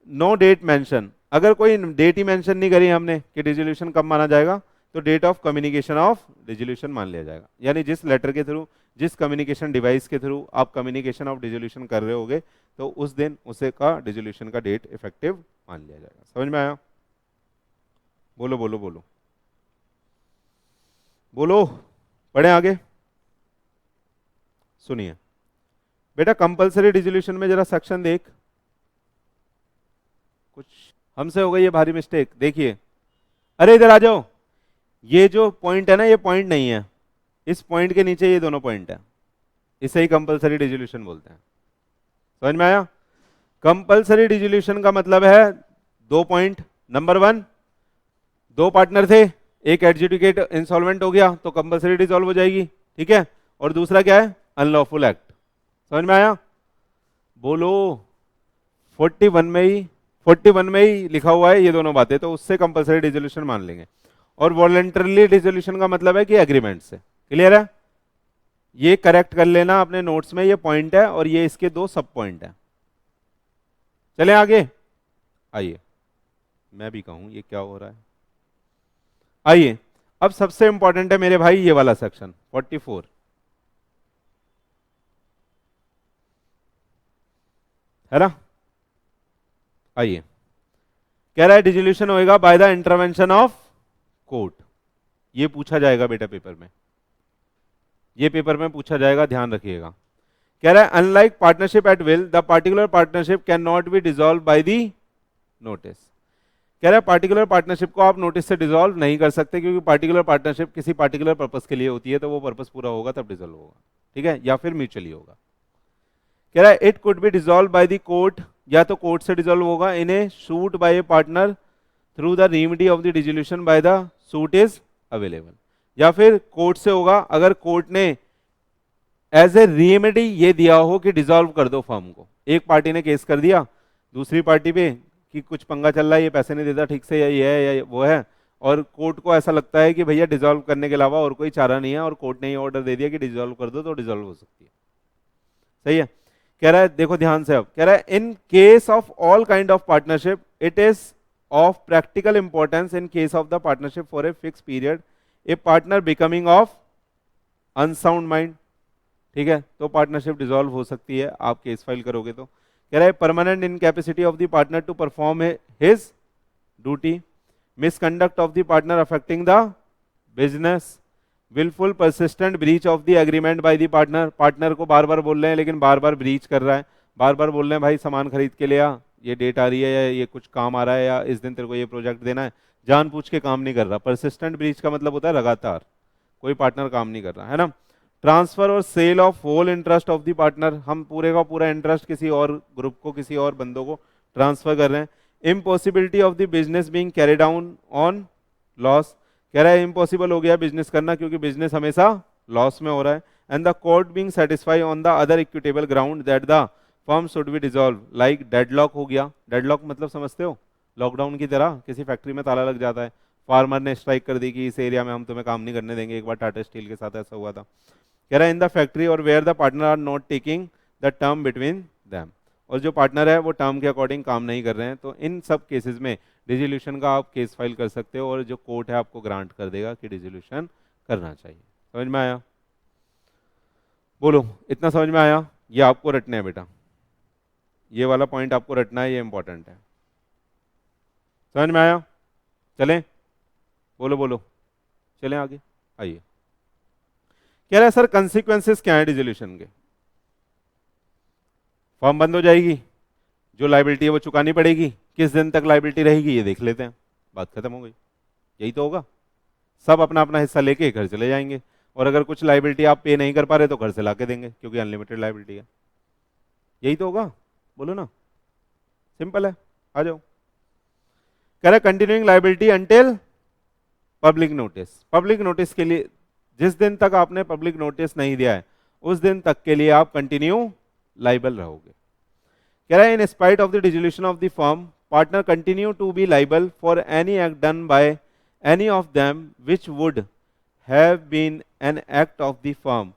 [SPEAKER 1] नो डेट मेंशन, अगर कोई डेट ही मेंशन नहीं करी हमने कि डिसोल्यूशन कब माना जाएगा, तो date of communication of dissolution मान लिया जाएगा। यानी जिस लेटर के थ्रू, जिस कम्युनिकेशन डिवाइस के थ्रू आप कम्युनिकेशन ऑफ डिसोल्यूशन कर रहे होगे, तो उस दिन उसे का डिसोल्यूशन का डेट इफेक्टिव मान लिया जाएगा। समझ में आया? बोलो बोलो बोलो बोलो, पढ़े आगे। सुनिए बेटा, कंपलसरी डिसोल्यूशन में जरा सेक्शन देख, कुछ हमसे हो गई ये भारी मिस्टेक। देखिए, अरे इधर आ जाओ, ये जो पॉइंट है ना, ये पॉइंट नहीं है, इस पॉइंट के नीचे ये दोनों पॉइंट है, इसे ही कंपलसरी डिसोल्यूशन बोलते हैं। समझ में आया? कंपलसरी डिसोल्यूशन का मतलब है 2 पॉइंट। नंबर 1, 2 पार्टनर थे, एक एडजुडिकेट इंसॉल्वेंट हो गया तो कंपलसरी डिसॉल्व हो जाएगी, ठीक है, और दूसरा क्या है? Unlawful act. समझ में आया? बोलो, 41 में ही लिखा हुआ है ये दोनों बातें, तो उससे कंपलसरी डिसोल्यूशन मान लेंगे। और वॉलंटरली डिसोल्यूशन का मतलब है कि एग्रीमेंट से। क्लियर है? ये करेक्ट कर लेना अपने नोट्स में, ये पॉइंट है और ये इसके 2 सब पॉइंट है। चलें आगे। आइए, मैं भी कहूं ये क्या हो रहा है। आइए, अब सबसे इंपॉर्टेंट है मेरे भाई ये वाला सेक्शन 44, है ना। आइए, कह रहा है डिसोल्यूशन होएगा by the intervention of court. ये पूछा जाएगा बेटा पेपर में, ये पेपर में पूछा जाएगा, ध्यान रखिएगा। कह रहा है unlike partnership at will the particular partnership can not be dissolve by the notice. कह रहा है पार्टिकुलर पार्टनरशिप को आप नोटिस से डिसॉल्व नहीं कर सकते, क्योंकि पार्टिकुलर पार्टनरशिप किसी पार्टिकुलर पर्पस के लिए होती है, तो वो पर्पस पूरा होगा तब डिसॉल्व होगा, ठीक है, या फिर म्यूचुअली होगा। कह रहा है it could be dissolve by the court, या तो कोर्ट से डिसॉल्व होगा, in a suit by a partner through the remedy of the dissolution by the suit is available, या फिर कोर्ट से होगा अगर कोर्ट ने एज ए रेमेडी ये दिया हो कि डिसॉल्व कर दो फर्म को। एक पार्टी ने केस कर दिया दूसरी पार्टी पे कि कुछ पंगा चल रहा है, ये पैसे नहीं देता ठीक से, या ये है या वो है, और कोर्ट को ऐसा लगता है कि भैया डिसॉल्व करने के अलावा और कोई चारा नहीं है, और कोर्ट ने ये ऑर्डर दे दिया कि डिसॉल्व कर दो, तो डिसॉल्व हो सकती है। सही है? कह रहा है देखो ध्यान से, अब कह रहा है इन case of all kind of partnership it is of practical importance in case of the partnership for a fix period A partner becoming of unsound mind. ठीक है, तो पार्टनरशिप डिसॉल्व हो सकती है, आप केस फाइल करोगे तो। कह रहा है permanent incapacity of the partner to perform his duty, misconduct of the partner affecting the business, wilful persistent breach of the agreement by the partner. Partner को बार बार बोल रहे हैं लेकिन बार बार ब्रीच कर रहा है, बार बार बोल रहे हैं भाई सामान खरीद के ले आ, ये डेट आ रही है, या ये कुछ काम आ रहा है, या इस दिन तेरे को ये प्रोजेक्ट देना है, जानबूझ के काम नहीं कर रहा। परसिस्टेंट ब्रीच का मतलब होता है लगातार कोई पार्टनर काम नहीं कर रहा, है ना। Transfer or sale of whole interest of the partner, हम पूरे का पूरा इंटरेस्ट किसी और ग्रुप को, किसी और बंदों को ट्रांसफर कर रहे हैं। Impossibility of the business being carry down on loss, कह रहा है इम्पॉसिबल हो गया बिजनेस करना क्योंकि बिजनेस हमेशा लॉस में हो रहा है। And the court being satisfy on the other equitable ground that the firm should be dissolve, like deadlock हो गया। डेडलॉक मतलब समझते हो, लॉकडाउन की तरह किसी फैक्ट्री में ताला लग जाता है, फार्मर ने स्ट्राइक कर दी कि इस एरिया में हम तुम्हें काम नहीं करने देंगे, एक बार टाटा स्टील के साथ ऐसा हुआ था। कह रहा है in the factory or where the partner are not taking the term between them, और जो पार्टनर है वो टर्म के अकॉर्डिंग काम नहीं कर रहे हैं, तो इन सब केसेस में डिसोल्यूशन का आप केस फाइल कर सकते हो और जो कोर्ट है आपको ग्रांट कर देगा कि डिसोल्यूशन करना चाहिए। समझ में आया? बोलो, इतना समझ में आया? ये आपको रटना है बेटा, ये वाला पॉइंट आपको रटना है, ये इंपॉर्टेंट है। समझ में आया? चलें, बोलो बोलो, चलें आगे, आइए। कह रहा है सर कंसिक्वेंसेस क्या है डिसोल्यूशन के? फर्म बंद हो जाएगी, जो लायबिलिटी है वो चुकानी पड़ेगी, किस दिन तक लायबिलिटी रहेगी ये देख लेते हैं, बात खत्म हो गई। यही तो होगा, सब अपना अपना हिस्सा लेके घर चले जाएंगे, और अगर कुछ लायबिलिटी आप पे नहीं कर पा रहे तो घर से ला के देंगे, क्योंकि अनलिमिटेड लायबिलिटी है। यही तो होगा, बोलो ना, सिंपल है, आ जाओ। कह रहा है continuing liability until public notice. Public notice के लिए जिस दिन तक आपने पब्लिक नोटिस नहीं दिया है उस दिन तक के लिए आप कंटिन्यू लाइबल रहोगे। कह रहा है in spite of the dissolution of the firm partner continue to be liable for any act done by any of them which would have been an act of the firm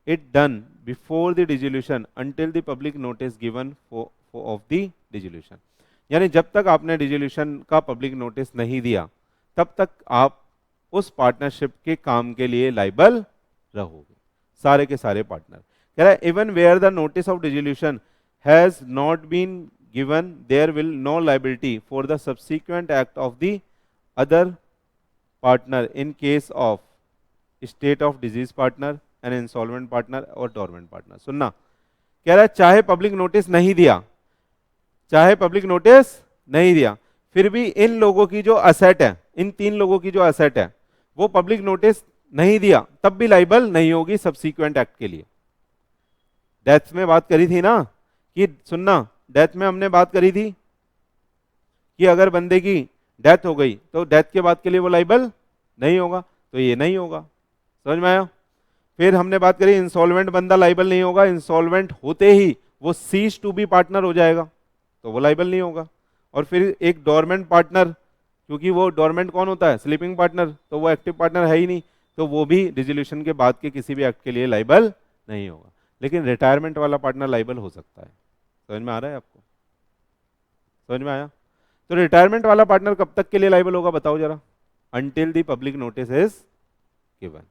[SPEAKER 1] it done before the dissolution until the public notice given of the dissolution. यानी जब तक आपने dissolution का public notice नहीं दिया तब तक आप उस पार्टनरशिप के काम के लिए लाइबल रहोगे, सारे के सारे पार्टनर। कह रहा है even where the notice of dissolution has not been given there will no liability for the subsequent act of the other partner in case of state of disease partner and insolvent partner or dormant partner. सुनना, कह रहा है चाहे public notice नहीं दिया, चाहे public notice नहीं दिया, फिर भी इन लोगों की जो असेट है, इन तीन लोगों की जो असेट है वो पब्लिक नोटिस नहीं दिया तब भी लाइबल नहीं होगी सब्सीक्वेंट एक्ट के लिए। डेथ में बात करी थी ना कि, सुनना, डेथ में हमने बात करी थी कि अगर बंदे की डेथ हो गई तो डेथ के बाद के लिए वो लाइबल नहीं होगा, तो ये नहीं होगा। समझ में आया? फिर हमने बात करी इंसॉल्वेंट बंदा लाइबल नहीं होगा, इंसॉल्वेंट होते ही वो सीज टू बी पार्टनर हो जाएगा तो वो लाइबल नहीं होगा। और फिर एक डोरमेंट पार्टनर, क्योंकि वो डोरमेंट कौन होता है? स्लीपिंग पार्टनर, तो वो एक्टिव पार्टनर है ही नहीं, तो वो भी डिसोल्यूशन के बाद के किसी भी एक्ट के लिए लाइबल नहीं होगा। लेकिन रिटायरमेंट वाला पार्टनर लाइबल हो सकता है। समझ में आ रहा है आपको? समझ में आया? तो रिटायरमेंट वाला पार्टनर कब तक के लिए लाइबल होगा बताओ जरा? Until the public notice is given,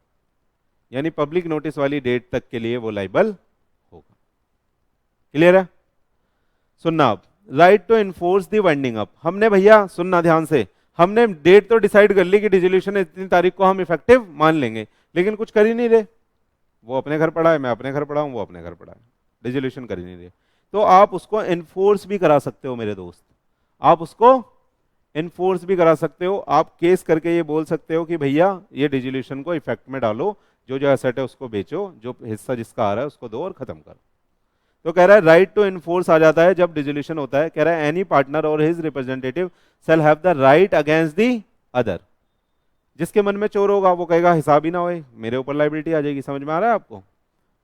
[SPEAKER 1] यानी पब्लिक नोटिस वाली डेट तक के लिए वो लाइबल होगा। क्लियर है? सुनना, आप right to enforce the winding up, हमने भैया सुनना ध्यान से, हमने डेट तो डिसाइड कर ली कि डिसोल्यूशन इतनी तारीख को हम इफेक्टिव मान लेंगे, लेकिन कुछ कर ही नहीं रहे। वो अपने घर पड़ा है, मैं अपने घर पड़ा हूं, वो अपने घर पड़ा है, डिसोल्यूशन कर ही नहीं रहे। तो आप उसको इन्फोर्स भी करा सकते हो मेरे दोस्त, आप उसको इन्फोर्स भी करा सकते हो। आप केस करके ये बोल सकते हो कि भैया ये डिसोल्यूशन को इफेक्ट में डालो, जो जो एसेट है उसको बेचो, जो हिस्सा जिसका आ रहा है उसको दो और खत्म करो। तो कह रहा है राइट टू इन्फोर्स आ जाता है जब डिसोल्यूशन होता है। कह रहा है any partner or his representative shall have the right against the other. जिसके मन में चोर होगा वो कहेगा हिसाब ही ना होए, मेरे ऊपर लाइबिलिटी आ जाएगी। समझ में आ रहा है आपको?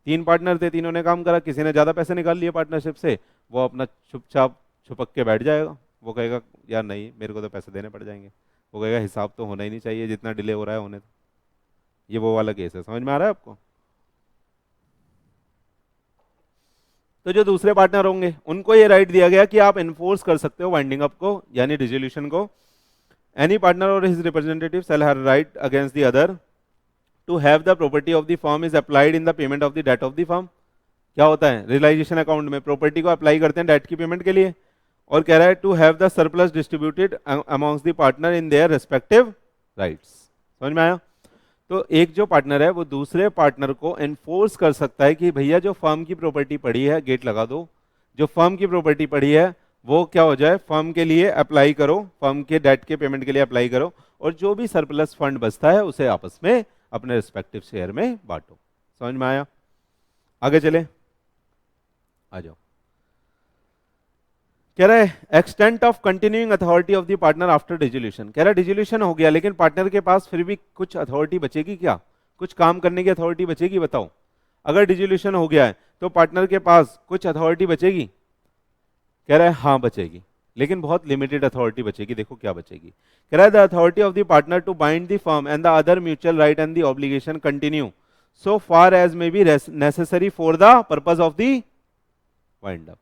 [SPEAKER 1] तीन पार्टनर थे, तीनों ने काम करा, किसी ने ज्यादा पैसे निकाल लिए पार्टनरशिप से, वो अपना चुपचाप छुपक के बैठ जाएगा। वो कहेगा यार नहीं, मेरे को तो पैसे देने पड़ जाएंगे। वो कहेगा हिसाब तो होना ही नहीं चाहिए, जितना डिले हो रहा है होने। ये वो वाला केस है। समझ में आ रहा है आपको? तो जो दूसरे पार्टनर होंगे उनको ये राइट दिया गया कि आप इन्फोर्स कर सकते हो वाइंडिंग अप को, यानी डिसोल्यूशन को। Any partner or his representative shall have right against the other to have the property of the firm is applied in the payment of the date of the firm. क्या होता है? Realisation account में property को apply करते हैं date की payment के लिए। और कह रहा है to have the surplus distributed amongst the partner in their respective rights. समझ में आया? तो एक जो पार्टनर है वो दूसरे पार्टनर को एनफोर्स कर सकता है कि भैया जो फर्म की प्रॉपर्टी पड़ी है, गेट लगा दो, जो फर्म की प्रॉपर्टी पड़ी है वो क्या हो जाए, फर्म के लिए अप्लाई करो, फर्म के डेट के पेमेंट के लिए अप्लाई करो, और जो भी सरप्लस फंड बचता है उसे आपस में अपने रिस्पेक्टिव शेयर में बांटो। समझ में आया? आगे चले, आ जाओ। कह रहा है extent of continuing authority of the partner after dissolution. कह रहा है डिसोल्यूशन हो गया लेकिन पार्टनर के पास फिर भी कुछ अथॉरिटी बचेगी क्या? कुछ काम करने की अथॉरिटी बचेगी? बताओ, अगर डिसोल्यूशन हो गया है तो पार्टनर के पास कुछ अथॉरिटी बचेगी? कह रहा है हाँ बचेगी। लेकिन बहुत लिमिटेड अथॉरिटी बचेगी। देखो क्या बचेगी, कह रहा है the authority of the partner to bind the firm and the other mutual right and the obligation continue so far as may be necessary for the purpose of the wind up.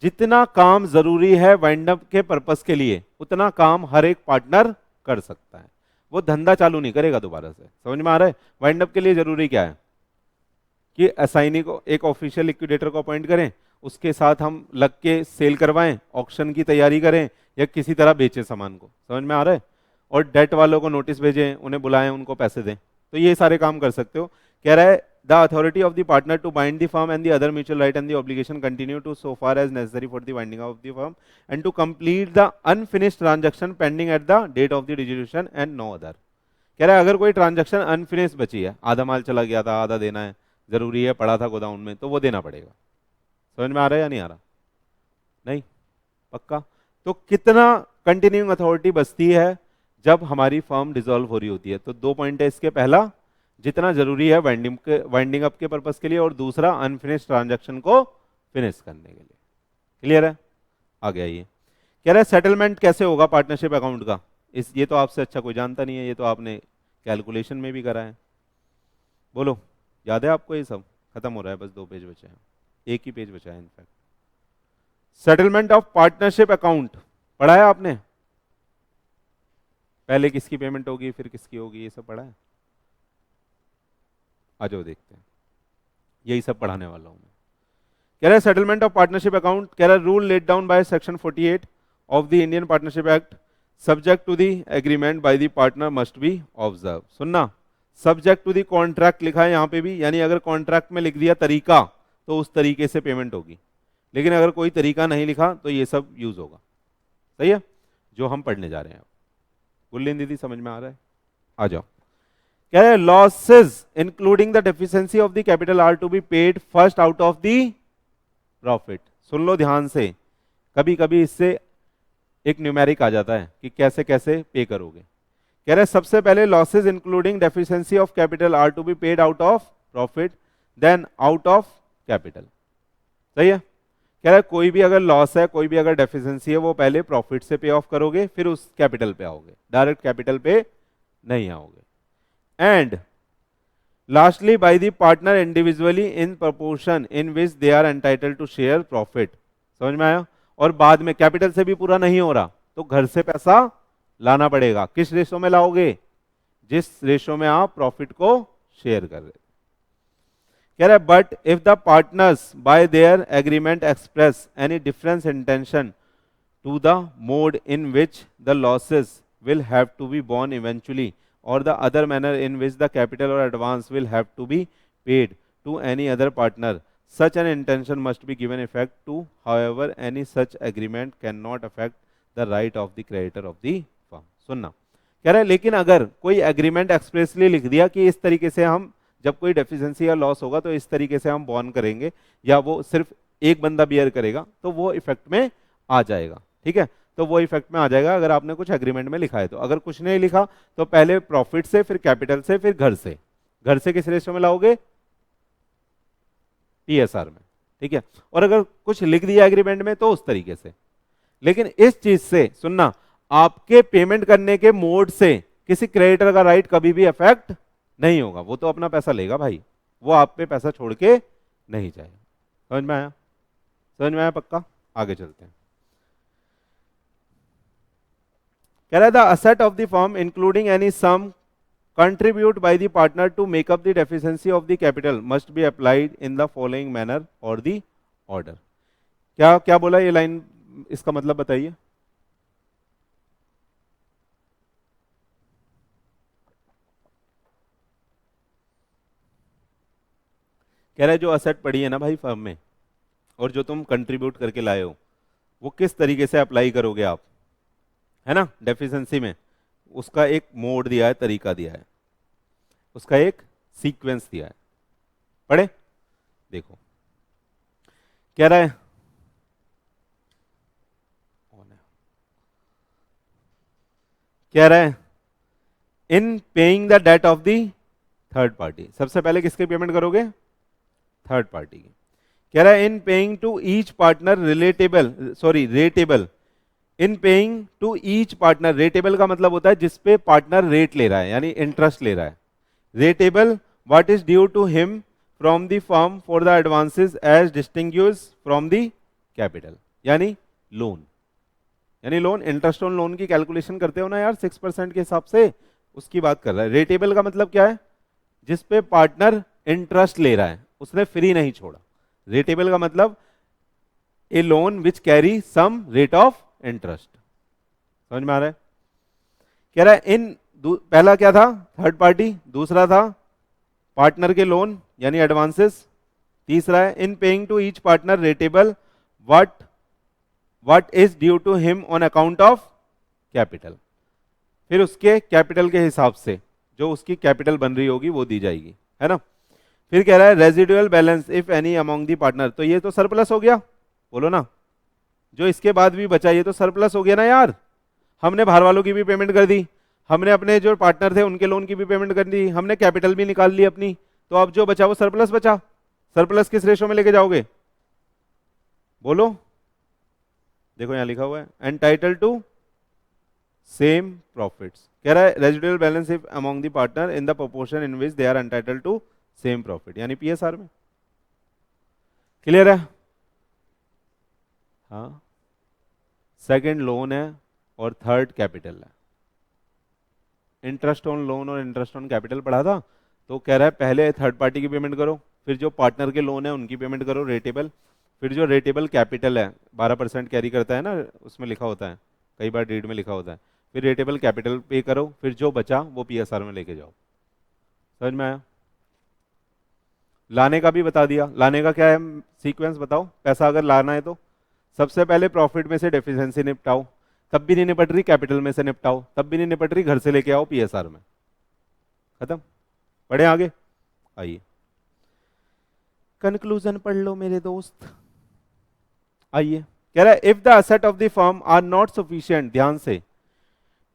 [SPEAKER 1] जितना काम जरूरी है wind up के purpose के लिए उतना काम हर एक पार्टनर कर सकता है, वो धंधा चालू नहीं करेगा दोबारा से। समझ में आ रहा है? वाइंड अप के लिए जरूरी क्या है कि असाइनी को एक ऑफिशियल लिक्विडेटर को अपॉइंट करें, उसके साथ हम लग के सेल करवाएं, ऑक्शन की तैयारी करें या किसी तरह बेचें सामान को। समझ में आ रहा है? और डेट वालों को नोटिस भेजें, उन्हें बुलाएं, उनको पैसे दें, तो ये सारे काम कर सकते हो। कह रहा है the authority of the partner to bind the firm and the other mutual right and the obligation continue to so far as necessary for the binding of the firm and to complete the unfinished transaction pending at the date of the distribution and no other. कह रहा है अगर कोई transaction unfinished बची है, आधा माल चला गया था, आधा देना है, जरूरी है, पड़ा था गोदाउन में, तो वो देना पड़ेगा। समझ में आ रहा है या नहीं आ रहा? नहीं? पक्का? तो कितना कंटिन्यूइंग अथॉरिटी बचती है जब हमारी फर्म डिसॉल्व हो रही होती है? तो 2 पॉइंट है इसके, पहला जितना जरूरी है वाइंडिंग अप के पर्पस के लिए, और दूसरा अनफिनिश ट्रांजैक्शन को फिनिश करने के लिए। क्लियर है? आ गया ये। कह रहा है सेटलमेंट कैसे होगा पार्टनरशिप अकाउंट का? ये तो आपसे अच्छा कोई जानता नहीं है, ये तो आपने कैलकुलेशन में भी करा है। बोलो, याद है आपको? ये सब खत्म हो रहा है, बस 2 पेज बचे हैं, एक ही पेज बचा है in fact. Settlement of partnership account पढ़ा है आपने? पहले किसकी पेमेंट होगी, फिर किसकी होगी, ये सब पढ़ा है? आ जाओ देखते हैं, यही सब पढ़ाने वाला हूं मैं। कह रहा है सेटलमेंट ऑफ पार्टनरशिप अकाउंट, कह रहा है rule laid down by section 48 of the Indian Partnership Act subject to the agreement by the partner must be observe. सुनना, सब्जेक्ट टू द कॉन्ट्रैक्ट लिखा है यहाँ पे भी, यानी अगर कॉन्ट्रैक्ट में लिख दिया तरीका तो उस तरीके से पेमेंट होगी, लेकिन अगर कोई तरीका नहीं लिखा तो ये सब यूज होगा। सही है? जो हम पढ़ने जा रहे हैं। गुल्लीन दीदी समझ में आ रहा है? आ जाओ। कह रहे हैं losses including the deficiency of the capital are to be paid first out of the profit. सुन लो ध्यान से, कभी कभी इससे एक न्यूमेरिक आ जाता है कि कैसे कैसे पे करोगे। कह रहे हैं सबसे पहले losses including deficiency of capital are to be paid out of profit then out of capital. सही है? कह रहा है कोई भी अगर लॉस है, कोई भी अगर डेफिशिएंसी है, वो पहले प्रॉफिट से पे ऑफ करोगे, फिर उस कैपिटल पे आओगे, डायरेक्ट कैपिटल पे नहीं आओगे। And lastly by the partner individually in proportion in which they are entitled to share profit. समझ में आया? और बाद में कैपिटल से भी पूरा नहीं हो रहा तो घर से पैसा लाना पड़ेगा। किस रेशो में लाओगे? जिस रेशो में आप प्रॉफिट को शेयर कर रहे। कह रहा है but if the partners by their agreement express any difference intention to the mode in which the losses will have to be borne eventually or the other manner in which the capital or advance will have to be paid to any other partner, such an intention must be given effect to. However, any such agreement cannot affect the right of the creditor of the firm. सुनना, कह रहा है लेकिन अगर कोई agreement expressly लिख दिया कि इस तरीके से हम जब कोई डेफिशिएंसी या लॉस होगा तो इस तरीके से हम बॉर्न करेंगे, या वो सिर्फ एक बंदा बियर करेगा, तो वो इफेक्ट में आ जाएगा। ठीक है? तो वो इफेक्ट में आ जाएगा अगर आपने कुछ एग्रीमेंट में लिखा है तो। अगर कुछ नहीं लिखा तो पहले प्रॉफिट से, फिर कैपिटल से, फिर घर से। घर से किस रेशो में लाओगे? टीएसआर में। ठीक है? और अगर कुछ लिख दिया एग्रीमेंट में तो उस तरीके से। लेकिन इस चीज से सुनना, आपके पेमेंट करने के मोड से किसी क्रेडिटर का राइट कभी भी अफेक्ट नहीं होगा। वो तो अपना पैसा लेगा भाई, वो आप पे पैसा छोड़ के नहीं जाएगा। समझ में आया? समझ में आया? पक्का? आगे चलते हैं। कह रहा है the asset of the firm including any sum contribute by the partner to make up the deficiency of the capital must be applied in the following manner or the order. क्या क्या बोला ये लाइन, इसका मतलब बताइए। कह रहा है जो असेट पड़ी है ना भाई फर्म में, और जो तुम कंट्रीब्यूट करके लाए हो, वो किस तरीके से अप्लाई करोगे आप, है ना, डेफिशिएंसी में। उसका एक मोड दिया है, तरीका दिया है, उसका एक सीक्वेंस दिया है। पढ़े? देखो कह रहा है in paying the date of the third party. सबसे पहले किसकी पेमेंट करोगे? थर्ड पार्टी की। कह रहा है in paying to each partner ratable in paying to each partner, ratable का मतलब होता है जिसपे पार्टनर रेट ले रहा है यानी इंटरेस्ट ले रहा है। Ratable what is due to him from the firm for the advances as distinguish from the capital, यानी लोन। यानी लोन, इंटरेस्ट ऑन लोन की कैलकुलेशन करते हो ना यार 6% के हिसाब से, उसकी बात कर रहा है। रेटेबल का मतलब क्या है, जिसपे पार्टनर इंटरेस्ट ले रहा है, उसने फ्री नहीं छोड़ा। रेटेबल का मतलब a loan which carry some rate of interest. समझ में आ रहा है? कह रहा है इन पहला क्या था, थर्ड पार्टी, दूसरा था पार्टनर के लोन यानी एडवांसेस, तीसरा है in paying to each partner ratable what is due to him on account of capital, फिर उसके कैपिटल के हिसाब से जो उसकी कैपिटल बन रही होगी वो दी जाएगी, है ना। फिर कह रहा है residual balance if any among the partner, तो ये तो सरप्लस हो गया, बोलो ना, जो इसके बाद भी बचा ये तो सरप्लस हो गया ना यार। हमने बाहर वालों की भी पेमेंट कर दी, हमने अपने जो पार्टनर थे उनके लोन की भी पेमेंट कर दी, हमने कैपिटल भी निकाल ली अपनी, तो अब जो बचा वो सरप्लस बचा। सरप्लस किस रेशो में लेके जाओगे, बोलो। देखो यहां लिखा हुआ है एंटाइटल टू सेम प्रॉफिट्स। कह रहा है residual balance if among the partner in the proportion in which they are entitle to same profit, यानी पीएसआर में। क्लियर है? हाँ, सेकंड लोन है और थर्ड कैपिटल है। इंटरेस्ट ऑन लोन और इंटरेस्ट ऑन कैपिटल पढ़ा था, तो कह रहा है पहले थर्ड पार्टी की पेमेंट करो, फिर जो पार्टनर के लोन है उनकी पेमेंट करो रेटेबल, फिर जो रेटेबल कैपिटल है 12% कैरी करता है ना, उसमें लिखा होता है, कई बार डीड में लिखा होता है, फिर रेटेबल कैपिटल पे करो, फिर जो बचा वो पीएसआर में लेके जाओ। समझ में आया? लाने का भी बता दिया, लाने का क्या है सीक्वेंस बताओ। पैसा अगर लाना है तो सबसे पहले प्रॉफिट में से डेफिशिएंसी निपटाओ, तब भी नहीं निपट रही कैपिटल में से निपटाओ, तब भी नहीं निपट रही घर से लेके आओ पीएसआर में। खत्म? पढ़े आगे? आइए कंक्लूजन पढ़ लो मेरे दोस्त। आइए, कह रहा है if the asset of the firm are not sufficient, ध्यान से,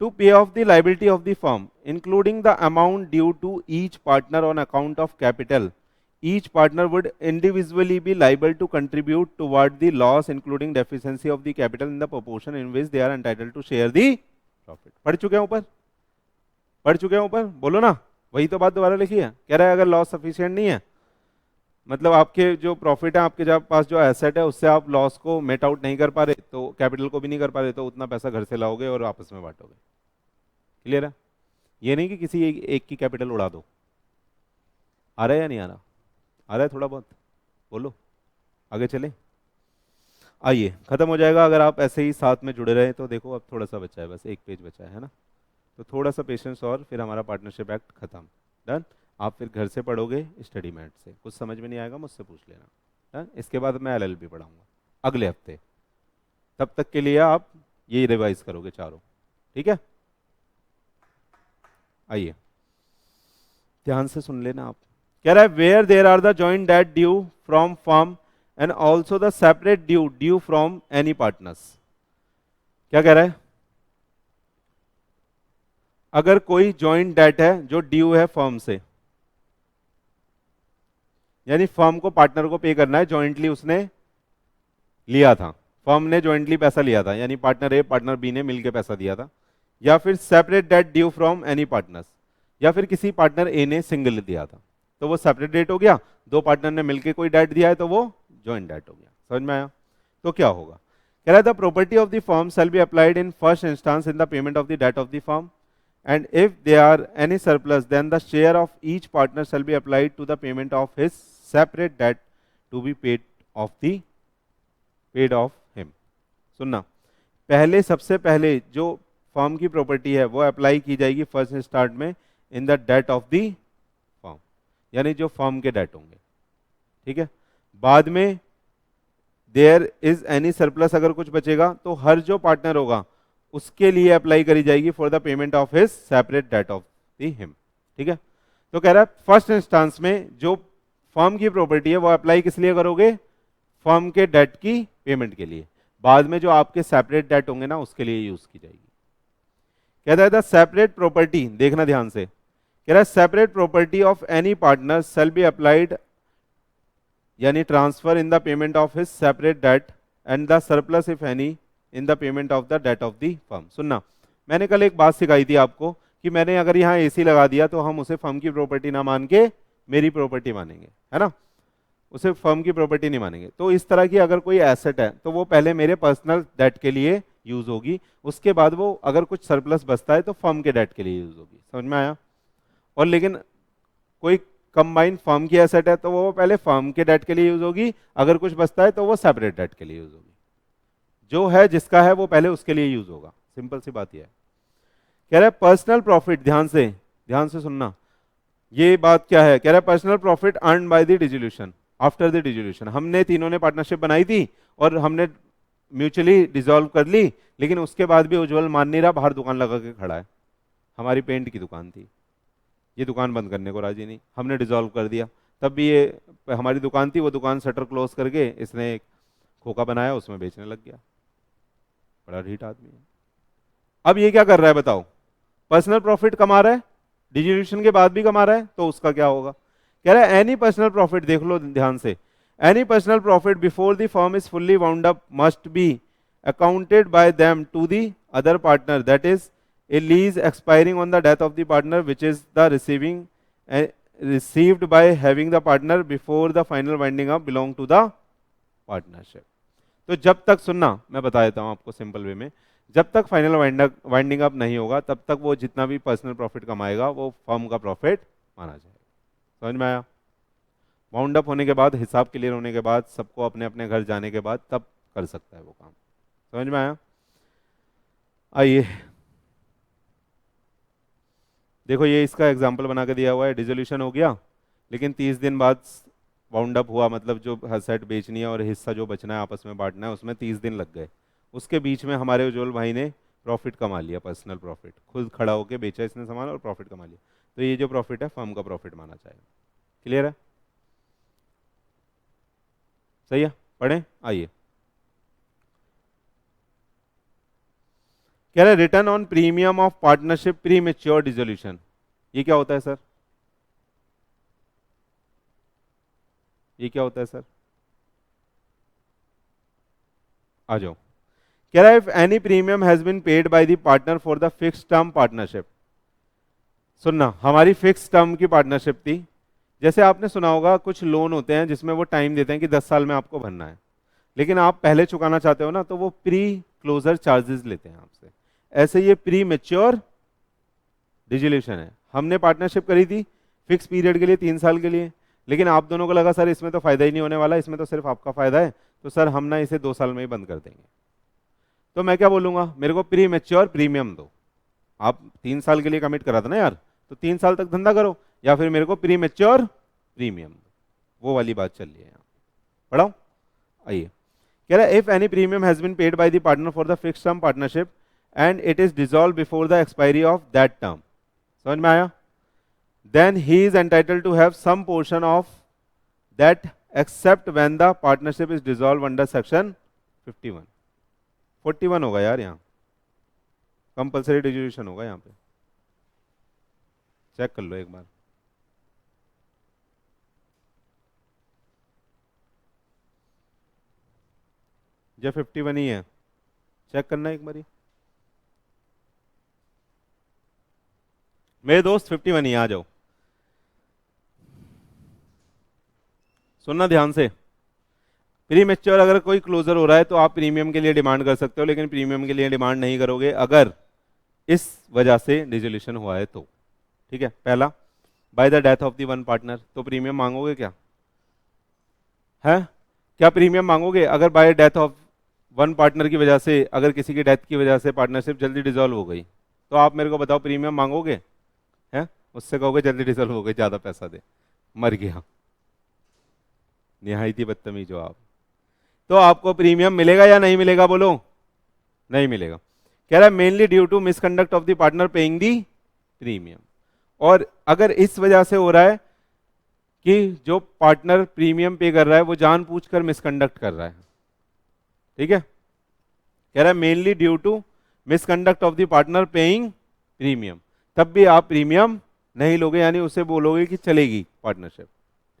[SPEAKER 1] to pay off the liability of the firm including the amount due to each partner on account of capital, each partner would individually be liable to contribute toward the loss including deficiency of the capital in the proportion in which they are entitled to share the profit। पढ़ चुके हैं ऊपर? पढ़ चुके हैं ऊपर? बोलो ना, वही तो बात दोबारा लिखी है। कह रहा है अगर लॉस सफिशिएंट नहीं है, मतलब आपके जो प्रॉफिट है, आपके पास जो एसेट है, उससे आप लॉस को मेट आउट नहीं कर पा रहे, तो कैपिटल को भी नहीं कर पा रहे, तो उतना पैसा घर से लाओगे और आपस में बांटोगे। क्लियर है? ये नहीं कि किसी एक की कैपिटल उड़ा दो। आ रहा है या नहीं आ रहा? आ रहा है थोड़ा बहुत? बोलो, आगे चले। आइए, खत्म हो जाएगा अगर आप ऐसे ही साथ में जुड़े रहे। तो देखो अब थोड़ा सा बचा है, बस एक पेज बचा है ना, तो थोड़ा सा पेशेंस और फिर हमारा पार्टनरशिप एक्ट खत्म। डन? आप फिर घर से पढ़ोगे स्टडी मैट से, कुछ समझ में नहीं आएगा मुझसे पूछ लेना। डन? इसके बाद मैं एलएलबी पढ़ाऊंगा अगले हफ्ते, तब तक के लिए आप यही रिवाइज करोगे चारों, ठीक है? आइए ध्यान से सुन लेना आप। कह रहा है where there are the joint debt due from firm and also the separate due from any partners. क्या कह रहा है? अगर कोई जॉइंट डेट है जो ड्यू है फर्म से, यानी फर्म को पार्टनर को पे करना है, जॉइंटली उसने लिया था, फर्म ने जॉइंटली पैसा लिया था, यानी पार्टनर ए पार्टनर बी ने मिलकर पैसा दिया था, या फिर separate debt due from any partners, या फिर किसी पार्टनर ए ने सिंगल दिया था, तो वो सेपरेट डेट हो गया। दो पार्टनर ने मिलकर कोई डेट दिया है तो वो जॉइंट डेट हो गया। समझ में आया? तो क्या होगा? कह रहा है the property of the firm shall be applied in first instance in the payment of the date of the firm, and if there are any surplus then the share of each partner shall be applied to the payment of his separate debt to be paid of him। सुनना, पहले सबसे पहले जो firm की property है वो apply की जाएगी फर्स्ट स्टार्ट में in the date of the firm, यानी जो फर्म के डेट होंगे, ठीक है? बाद में देयर इज एनी सरप्लस, अगर कुछ बचेगा तो हर जो पार्टनर होगा उसके लिए अप्लाई करी जाएगी for the payment of his separate debt of the him, ठीक है? तो कह रहा है फर्स्ट इंस्टेंस में जो फर्म की प्रॉपर्टी है वो अप्लाई किस लिए करोगे? फर्म के डेट की पेमेंट के लिए। बाद में जो आपके सेपरेट डेट होंगे ना उसके लिए यूज की जाएगी। कहता है द सेपरेट प्रॉपर्टी, देखना ध्यान से, कह रहा है separate property of any partner shall be applied, यानी transfer in the payment of his separate debt and the surplus if any in the payment of the date of the firm. सुनना, मैंने कल एक बात सिखाई थी आपको कि मैंने अगर यहाँ एसी लगा दिया तो हम उसे फर्म की प्रॉपर्टी ना मान के मेरी प्रॉपर्टी मानेंगे, है ना, उसे फर्म की प्रॉपर्टी नहीं मानेंगे। तो इस तरह की अगर कोई एसेट है तो वो पहले मेरे पर्सनल डेट के लिए यूज होगी, उसके बाद वो अगर कुछ सरप्लस बचता है तो फर्म के डेट के लिए यूज होगी। समझ में आया? और लेकिन कोई कंबाइंड फर्म की एसेट है तो वो पहले फर्म के डेट के लिए यूज होगी, अगर कुछ बचता है तो वो सेपरेट डेट के लिए यूज होगी। जो है जिसका है वो पहले उसके लिए यूज होगा। सिंपल सी बात यह है। कह रहा है पर्सनल प्रॉफिट, ध्यान से सुनना, ये बात क्या है? कह रहा है personal profit earn by the dissolution after the dissolution. हमने तीनों ने पार्टनरशिप बनाई थी और हमने म्यूचुअली डिसॉल्व कर ली, लेकिन उसके बाद भी उज्जवल मान नहीं रहा, बाहर दुकान लगा के खड़ा है। हमारी पेंट की दुकान थी, ये दुकान बंद करने को राजी नहीं, हमने डिसॉल्व कर दिया। तब भी ये हमारी दुकान थी, वो दुकान शटर क्लोज करके इसने एक खोखा बनाया, उसमें बेचने लग गया। बड़ा ढीठ आदमी है। अब ये क्या कर रहा है बताओ? पर्सनल प्रॉफिट कमा रहा है, डिसोल्यूशन के बाद भी कमा रहा है, तो उसका क्या होगा? कह रहा है एनी पर्सनल प्रॉफिट, देख लो ध्यान से, any personal profit before the firm is fully wound up must be accounted by them to the other partner, that is a lease expiring on the death of the partner which is the received by having the partner before the final winding up belong to the partnership। तो जब तक, सुनना मैं बता देता हूं आपको simple way में, जब तक फाइनल वाइंडिंग अप नहीं होगा तब तक वो जितना भी पर्सनल प्रॉफिट कमाएगा वो फर्म का प्रॉफिट माना जाएगा। समझ में आया? वाउंड अप होने के बाद, हिसाब क्लियर होने के बाद, सबको अपने अपने घर जाने के बाद तब कर सकता है वो काम। समझ में आया? आइए देखो, ये इसका एग्जाम्पल बना के दिया हुआ है। डिसोल्यूशन हो गया, लेकिन 30 दिन बाद वाउंड अप हुआ, मतलब जो सेट बेचनी है और हिस्सा जो बचना है आपस में बांटना है, उसमें 30 दिन लग गए। उसके बीच में हमारे उज्जवल भाई ने प्रॉफिट कमा लिया, पर्सनल प्रॉफिट, खुद खड़ा होकर बेचा इसने सामान और प्रॉफिट कमा लिया। तो ये जो प्रॉफिट है फर्म का प्रॉफिट माना जाएगा। क्लियर है? सही है? पढ़ें, आइए। कह रहे हैं return on premium of partnership pre mature dissolution. ये क्या होता है सर? ये क्या होता है सर? आ जाओ। कह रहा है if any premium has been paid by the partner for the fixed term partnership. सुनना, हमारी फिक्स टर्म की पार्टनरशिप थी। जैसे आपने सुना होगा कुछ लोन होते हैं जिसमें वो टाइम देते हैं कि 10 साल में आपको भरना है, लेकिन आप पहले चुकाना चाहते हो ना, तो वो प्री क्लोजर चार्जेस लेते हैं आपसे। ऐसे ये प्री मेच्योर डिसोल्यूशन है। हमने पार्टनरशिप करी थी फिक्स पीरियड के लिए, 3 साल के लिए, लेकिन आप दोनों को लगा सर इसमें तो फायदा ही नहीं होने वाला, इसमें तो सिर्फ आपका फायदा है, तो सर हम ना इसे 2 साल में ही बंद कर देंगे। तो मैं क्या बोलूंगा? मेरे को प्री मेच्योर प्रीमियम दो। आप 3 साल के लिए कमिट करा था ना यार, तो 3 साल तक धंधा करो, या फिर मेरे को प्री मेच्योर प्रीमियम दो। वो वाली बात चल रही है। पढ़ाओ, आइए। कह रहा है if any premium has been paid by the partner for the fixed term partnership and it is dissolved before the expiry of that term, समझ में आया? Then he is entitled to have some portion of that except when the partnership is dissolved under section 51। 41 होगा यार, यहाँ compulsory dissolution होगा, यहाँ पे check कर लो एक बार। जो 51 ही है, चेक करना एक बारी मेरे दोस्त। 51 ही, आ जाओ। सुनना ध्यान से, प्री मेच्योर अगर कोई क्लोजर हो रहा है तो आप प्रीमियम के लिए डिमांड कर सकते हो, लेकिन प्रीमियम के लिए डिमांड नहीं करोगे अगर इस वजह से डिसोल्यूशन हुआ है तो। ठीक है? पहला, by the death of the one partner, तो प्रीमियम मांगोगे क्या? है क्या प्रीमियम मांगोगे? अगर bye death of one partner की वजह से, अगर किसी की डेथ की वजह से पार्टनरशिप जल्दी डिसॉल्व हो गई, तो आप मेरे को बताओ प्रीमियम मांगोगे? है? उससे कहोगे जल्दी डिसॉल्व हो गई, ज्यादा पैसा दे, मर गया। निहायती बदतमीज हो आप। तो आपको प्रीमियम मिलेगा या नहीं मिलेगा? बोलो। नहीं मिलेगा। कह रहा है mainly due to misconduct of the partner paying the premium. और अगर इस वजह से हो रहा है कि जो पार्टनर प्रीमियम पे कर रहा है वो जानबूझकर मिसकंडक्ट कर रहा है, ठीक है? कह रहा है mainly due to misconduct of the partner paying premium, तब भी आप प्रीमियम नहीं लोगे, यानी उसे बोलोगे कि चलेगी पार्टनरशिप।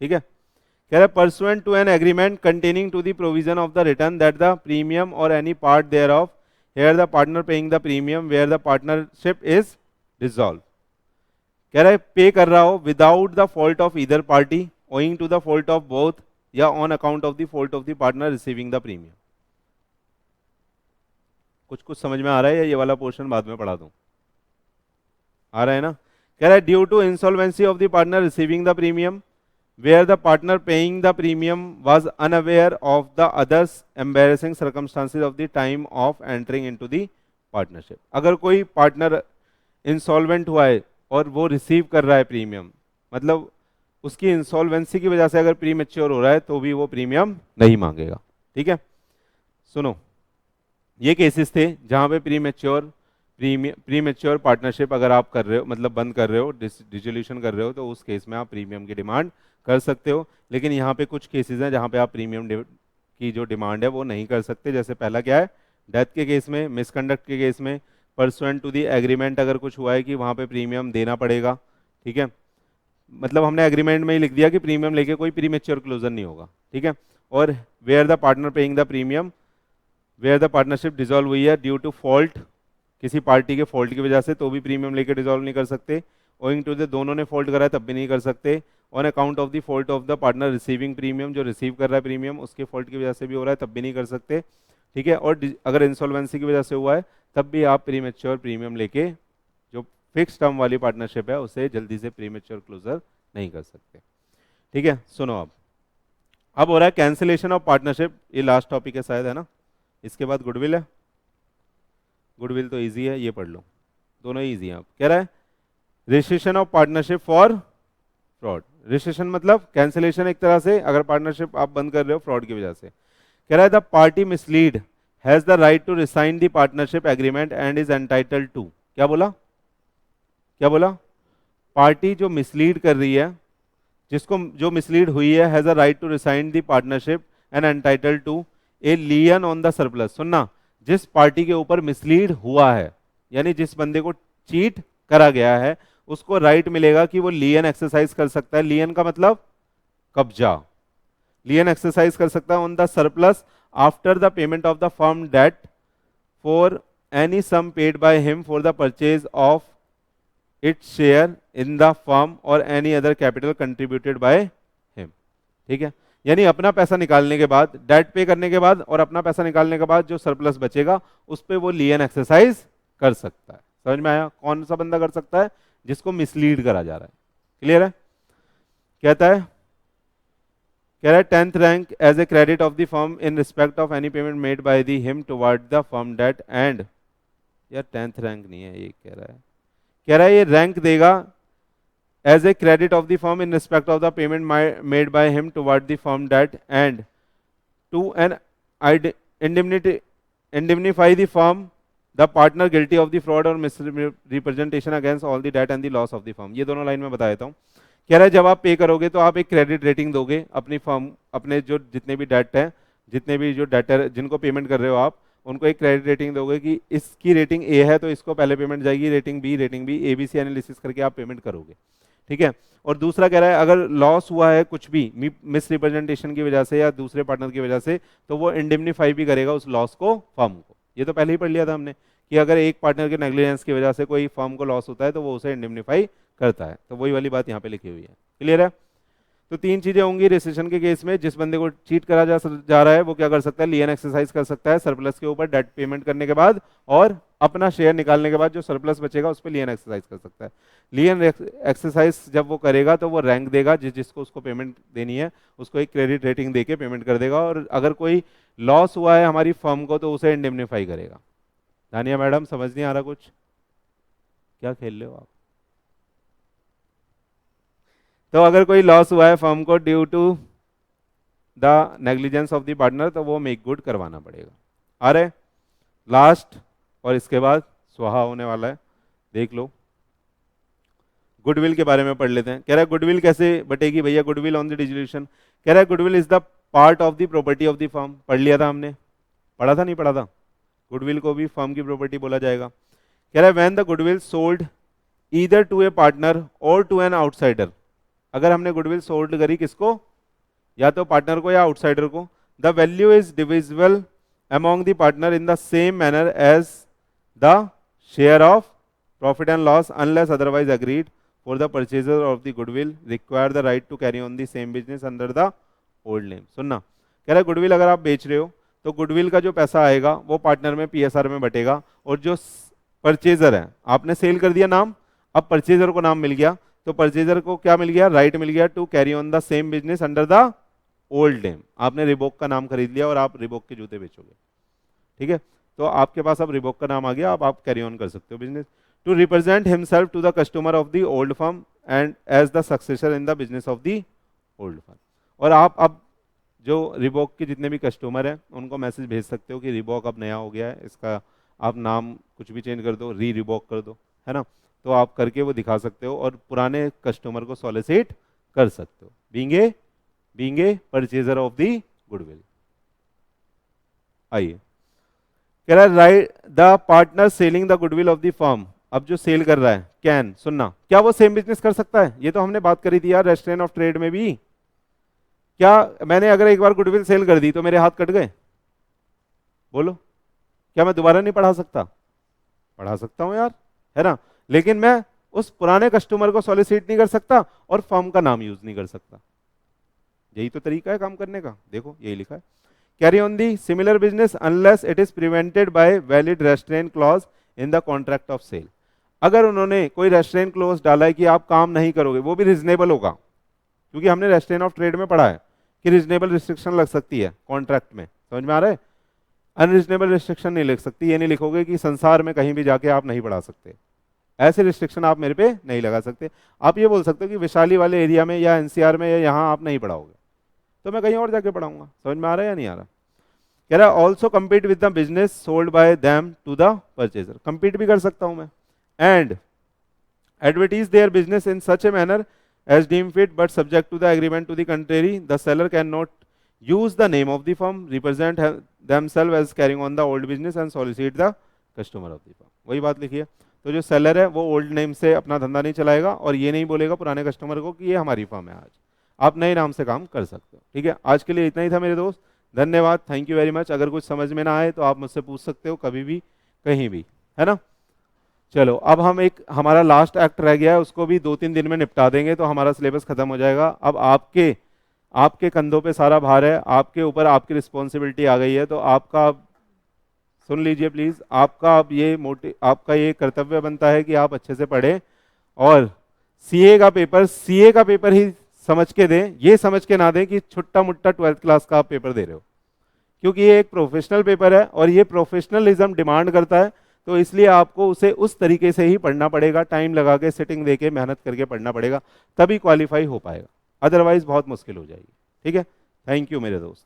[SPEAKER 1] ठीक है? कह रहा है pursuant to an agreement containing to the provision of the return that the premium और any part thereof here the partner paying the premium where the partnership is dissolve. कह रहा है पे कर रहा हो without the fault of either party, owing to the fault of both, या on account of the fault of the partner receiving the premium. कुछ कुछ समझ में आ रहा है या ये वाला पोर्शन बाद में पढ़ा दूं? आ रहा है ना? कह रहा है due to insolvency of the partner receiving the premium where the partner paying the premium was unaware of the others embarrassing circumstances of the time of entering into the partnership. अगर कोई पार्टनर इंसॉल्वेंट हुआ है और वो receive कर रहा है premium, मतलब उसकी इंसॉल्वेंसी की वजह से अगर प्री मैच्योर हो रहा है तो भी वो प्रीमियम नहीं मांगेगा। ठीक है, सुनो, ये केसेस थे जहां पे प्री मैच्योर पार्टनरशिप अगर आप कर रहे हो, मतलब बंद कर रहे हो, डिसोल्यूशन कर रहे हो, तो उस केस में आप प्रीमियम की डिमांड कर सकते हो। लेकिन यहाँ पे कुछ केसेस हैं जहाँ पे आप प्रीमियम की जो डिमांड है वो नहीं कर सकते। जैसे पहला क्या है, डेथ के केस में, मिसकंडक्ट के केस में, परसुएंट टू दी एग्रीमेंट अगर कुछ हुआ है कि वहाँ पे प्रीमियम देना पड़ेगा। ठीक है, मतलब हमने एग्रीमेंट में ही लिख दिया कि प्रीमियम लेके कोई प्रीमेच्योर क्लोजर नहीं होगा। ठीक है, और where the partner paying the premium where the partnership dissolve हुई है ड्यू टू फॉल्ट, किसी पार्टी के फॉल्ट की वजह से, तो भी प्रीमियम लेके डिसॉल्व नहीं कर सकते। ओइंग टू द, दोनों ने फॉल्ट करा है तब भी नहीं कर सकते। On account of the fault of the partner receiving premium, जो रिसीव कर रहा है प्रीमियम उसके फॉल्ट की वजह से भी हो रहा है तब भी नहीं कर सकते। ठीक है, और अगर इंसॉल्वेंसी की वजह से हुआ है तब भी आप प्रीमेच्योर प्रीमियम लेके जो फिक्स टर्म वाली पार्टनरशिप है उसे जल्दी से प्रीमेच्योर क्लोजर नहीं कर सकते। ठीक है, सुनो, अब हो रहा है कैंसिलेशन ऑफ पार्टनरशिप। ये लास्ट टॉपिक है शायद, है ना? इसके बाद गुडविल है। गुडविल तो इजी है, ये पढ़ लो, दोनों ही इजी हैं। आप कह रहा है registration of partnership for fraud. Registration मतलब कैंसिलेशन एक तरह से, अगर पार्टनरशिप आप बंद कर रहे हो फ्रॉड की वजह से। कह रहा है the party misled has the right to resign the partnership agreement and is entitled to, क्या बोला? क्या बोला? पार्टी जो मिसलीड कर रही है, जिसको जो मिसलीड हुई है, has a right to resign the partnership and entitled to a lien on the surplus. सुनना, जिस पार्टी के ऊपर मिसलीड हुआ है, यानी जिस बंदे को चीट करा गया है, उसको राइट मिलेगा कि वो लियन एक्सरसाइज कर सकता है। लियन का मतलब कब्जा। लियन एक्सरसाइज कर सकता है on the surplus after the payment of the firm debt for any sum paid by him for the purchase of its share in the firm और any other capital contributed by him. ठीक है, यानी अपना पैसा निकालने के बाद, date पे करने के बाद और अपना पैसा निकालने के बाद जो सरप्लस बचेगा उस पर वो लियन एक्सरसाइज कर सकता है। समझ में आया? कौन सा बंदा कर सकता है? जिसको मिसलीड करा जा रहा है। क्लियर है? कहता है, कह रहा है 10th rank as a credit of the firm in respect of any payment made by the him toward the firm debt and, यार 10th रैंक नहीं है ये, कह रहा है ये रैंक देगा as a credit of the firm in respect of the payment made by him toward the firm debt and to an indemnify the firm the partner guilty of the fraud or misrepresentation against all the debt and the loss of the firm. ये दोनों line में बता देता हूँ। कह रहा है जब आप पे करोगे तो आप एक क्रेडिट रेटिंग दोगे अपनी फर्म, अपने जो जितने भी डेट हैं, जितने भी जो डेटर जिनको पेमेंट कर रहे हो आप, उनको एक क्रेडिट रेटिंग दोगे कि इसकी रेटिंग ए है तो इसको पहले पेमेंट जाएगी, रेटिंग बी, ABC एनालिसिस करके आप पेमेंट करोगे। ठीक है, और दूसरा कह रहा है अगर लॉस हुआ है कुछ भी मिस रिप्रेजेंटेशन की वजह से या दूसरे पार्टनर की वजह से, तो वो इंडिमनिफाई भी करेगा उस लॉस को फर्म को। ये तो पहले ही पढ़ लिया था हमने कि अगर एक पार्टनर के नेग्लिजेंस की वजह से कोई फर्म को लॉस होता है तो वो उसे इंडिमनिफाई करता है। तो वही वाली बात यहाँ पे लिखी हुई है। क्लियर है? तो तीन चीजें होंगी रेजिस्ट्रेशन के केस में। जिस बंदे को चीट करा जा रहा है वो क्या कर सकता है? लियन एक्सरसाइज कर सकता है सरप्लस के ऊपर डेट पेमेंट करने के बाद, और अपना शेयर निकालने के बाद जो सरप्लस बचेगा उस पर लियन एक्सरसाइज कर सकता है। लियन एक्सरसाइज जब वो करेगा तो वो रैंक देगा, जिसको उसको पेमेंट देनी है उसको एक क्रेडिट रेटिंग देके पेमेंट कर देगा, और अगर कोई लॉस हुआ है हमारी फर्म को तो उसे इंडेमनीफाई करेगा। दानिया मैडम समझ नहीं आ रहा कुछ? क्या खेल रहे हो आप? तो अगर कोई लॉस हुआ है फर्म को due to the negligence of the partner तो वो मेक गुड करवाना पड़ेगा। आ रहे लास्ट, और इसके बाद स्वाहा होने वाला है, देख लो। गुडविल के बारे में पढ़ लेते हैं। कह रहा है गुडविल कैसे बटेगी भैया? Goodwill on the dissolution. कह रहा है goodwill is the part of the property of the firm. पढ़ लिया था हमने, पढ़ा था नहीं पढ़ा था? गुडविल को भी फर्म की प्रॉपर्टी बोला जाएगा। कह रहा है when the goodwill sold either to a partner or to an outsider. अगर हमने गुडविल सोल्ड करी किसको? या तो पार्टनर को या आउटसाइडर को। The value is divisible among the partner in the same manner as the share of profit and loss unless otherwise agreed, for the purchaser of the goodwill require the right to carry on the same business under the old name. सुनना, कह रहा है goodwill अगर आप बेच रहे हो तो गुडविल का जो पैसा आएगा वो पार्टनर में पीएसआर में बटेगा, और जो परचेजर है, आपने सेल कर दिया नाम, अब परचेजर को नाम मिल गया, तो परचेजर को क्या मिल गया, राइट मिल गया to carry on the same business under the old name. आपने रिबॉक का नाम खरीद लिया और आप रिबॉक के जूते बेचोगे, ठीक है, तो आपके पास अब रिबॉक का नाम आ गया, आप कैरी ऑन कर सकते हो business. To represent himself to the customer of the old firm and as the successor in the business of the old firm. और आप अब जो रिबॉक के जितने भी कस्टमर हैं उनको मैसेज भेज सकते हो कि रिबॉक अब नया हो गया है, इसका आप नाम कुछ भी चेंज कर दो, रिबॉक कर दो, है ना, तो आप करके वो दिखा सकते हो और पुराने कस्टमर को सॉलिसिट कर सकते हो, being a purchaser of the goodwill. आइए, कह रहा है right the partner selling the goodwill of the firm. अब जो सेल कर रहा है कैन, सुनना, क्या वो सेम बिजनेस कर सकता है? ये तो हमने बात करी थी यार रेस्ट्रेंट ऑफ ट्रेड में भी। क्या मैंने अगर एक बार गुडविल सेल कर दी तो मेरे हाथ कट गए? बोलो, क्या मैं दोबारा नहीं पढ़ा सकता? पढ़ा सकता हूं यार, है ना, लेकिन मैं उस पुराने कस्टमर को सॉलिसिट नहीं कर सकता और फर्म का नाम यूज नहीं कर सकता। यही तो तरीका है काम करने का, देखो यही लिखा है, carry on the similar business unless it is prevented by valid restraint clause in the contract of sale. अगर उन्होंने कोई रेस्ट्रेंट क्लॉज डाला है कि आप काम नहीं करोगे, वो भी रीजनेबल होगा, क्योंकि हमने रेस्ट्रेंट ऑफ ट्रेड में पढ़ा है कि रीजनेबल रिस्ट्रिक्शन लग सकती है कॉन्ट्रैक्ट में, समझ में आ रहा है? अनरीजनेबल रिस्ट्रिक्शन नहीं लग सकती, ये नहीं लिखोगे कि संसार में कहीं भी जाके आप नहीं पढ़ा सकते, ऐसे रिस्ट्रिक्शन आप मेरे पे नहीं लगा सकते। आप ये बोल सकते हो कि विशाली वाले एरिया में या एनसीआर में या यहाँ आप नहीं पढ़ाओगे, तो मैं कहीं और जाके पढ़ाऊंगा। समझ में आ रहा है या नहीं आ रहा? कह रहा है also compete with the business sold by them to the purchaser, compete भी कर सकता हूं मैं, and advertise their business in such a manner as deemed fit but subject to the agreement to the contrary, the seller cannot use the name of the firm, represent themselves as carrying on the old business and solicit the customer of the firm। वही बात लिखी है, तो जो seller है वो old name से अपना धंधा नहीं चलाएगा और ये नहीं बोलेगा पुराने कस्टमर को कि ये हमारी फर्म है, आज आप नए नाम से काम कर सकते हो। ठीक है, आज के लिए इतना ही था मेरे दोस्त, धन्यवाद, थैंक यू वेरी मच। अगर कुछ समझ में ना आए तो आप मुझसे पूछ सकते हो कभी भी कहीं भी, है ना। चलो अब हम एक हमारा लास्ट एक्ट रह गया है, उसको भी 2-3 दिन में निपटा देंगे तो हमारा सिलेबस खत्म हो जाएगा। अब आपके कंधों पे सारा भार है, आपके ऊपर आपकी रिस्पॉन्सिबिलिटी आ गई है, तो आपका सुन लीजिए प्लीज, आपका ये कर्तव्य बनता है कि आप अच्छे से पढ़ें और सीए का पेपर ही समझ के दें, ये समझ के ना दें कि छुट्टा मुट्टा 12th क्लास का आप पेपर दे रहे हो, क्योंकि ये एक प्रोफेशनल पेपर है और ये प्रोफेशनलिज्म डिमांड करता है, तो इसलिए आपको उसे उस तरीके से ही पढ़ना पड़ेगा, टाइम लगा के सिटिंग दे के मेहनत करके पढ़ना पड़ेगा, तभी क्वालिफाई हो पाएगा, अदरवाइज बहुत मुश्किल हो जाएगी। ठीक है, थैंक यू मेरे दोस्त।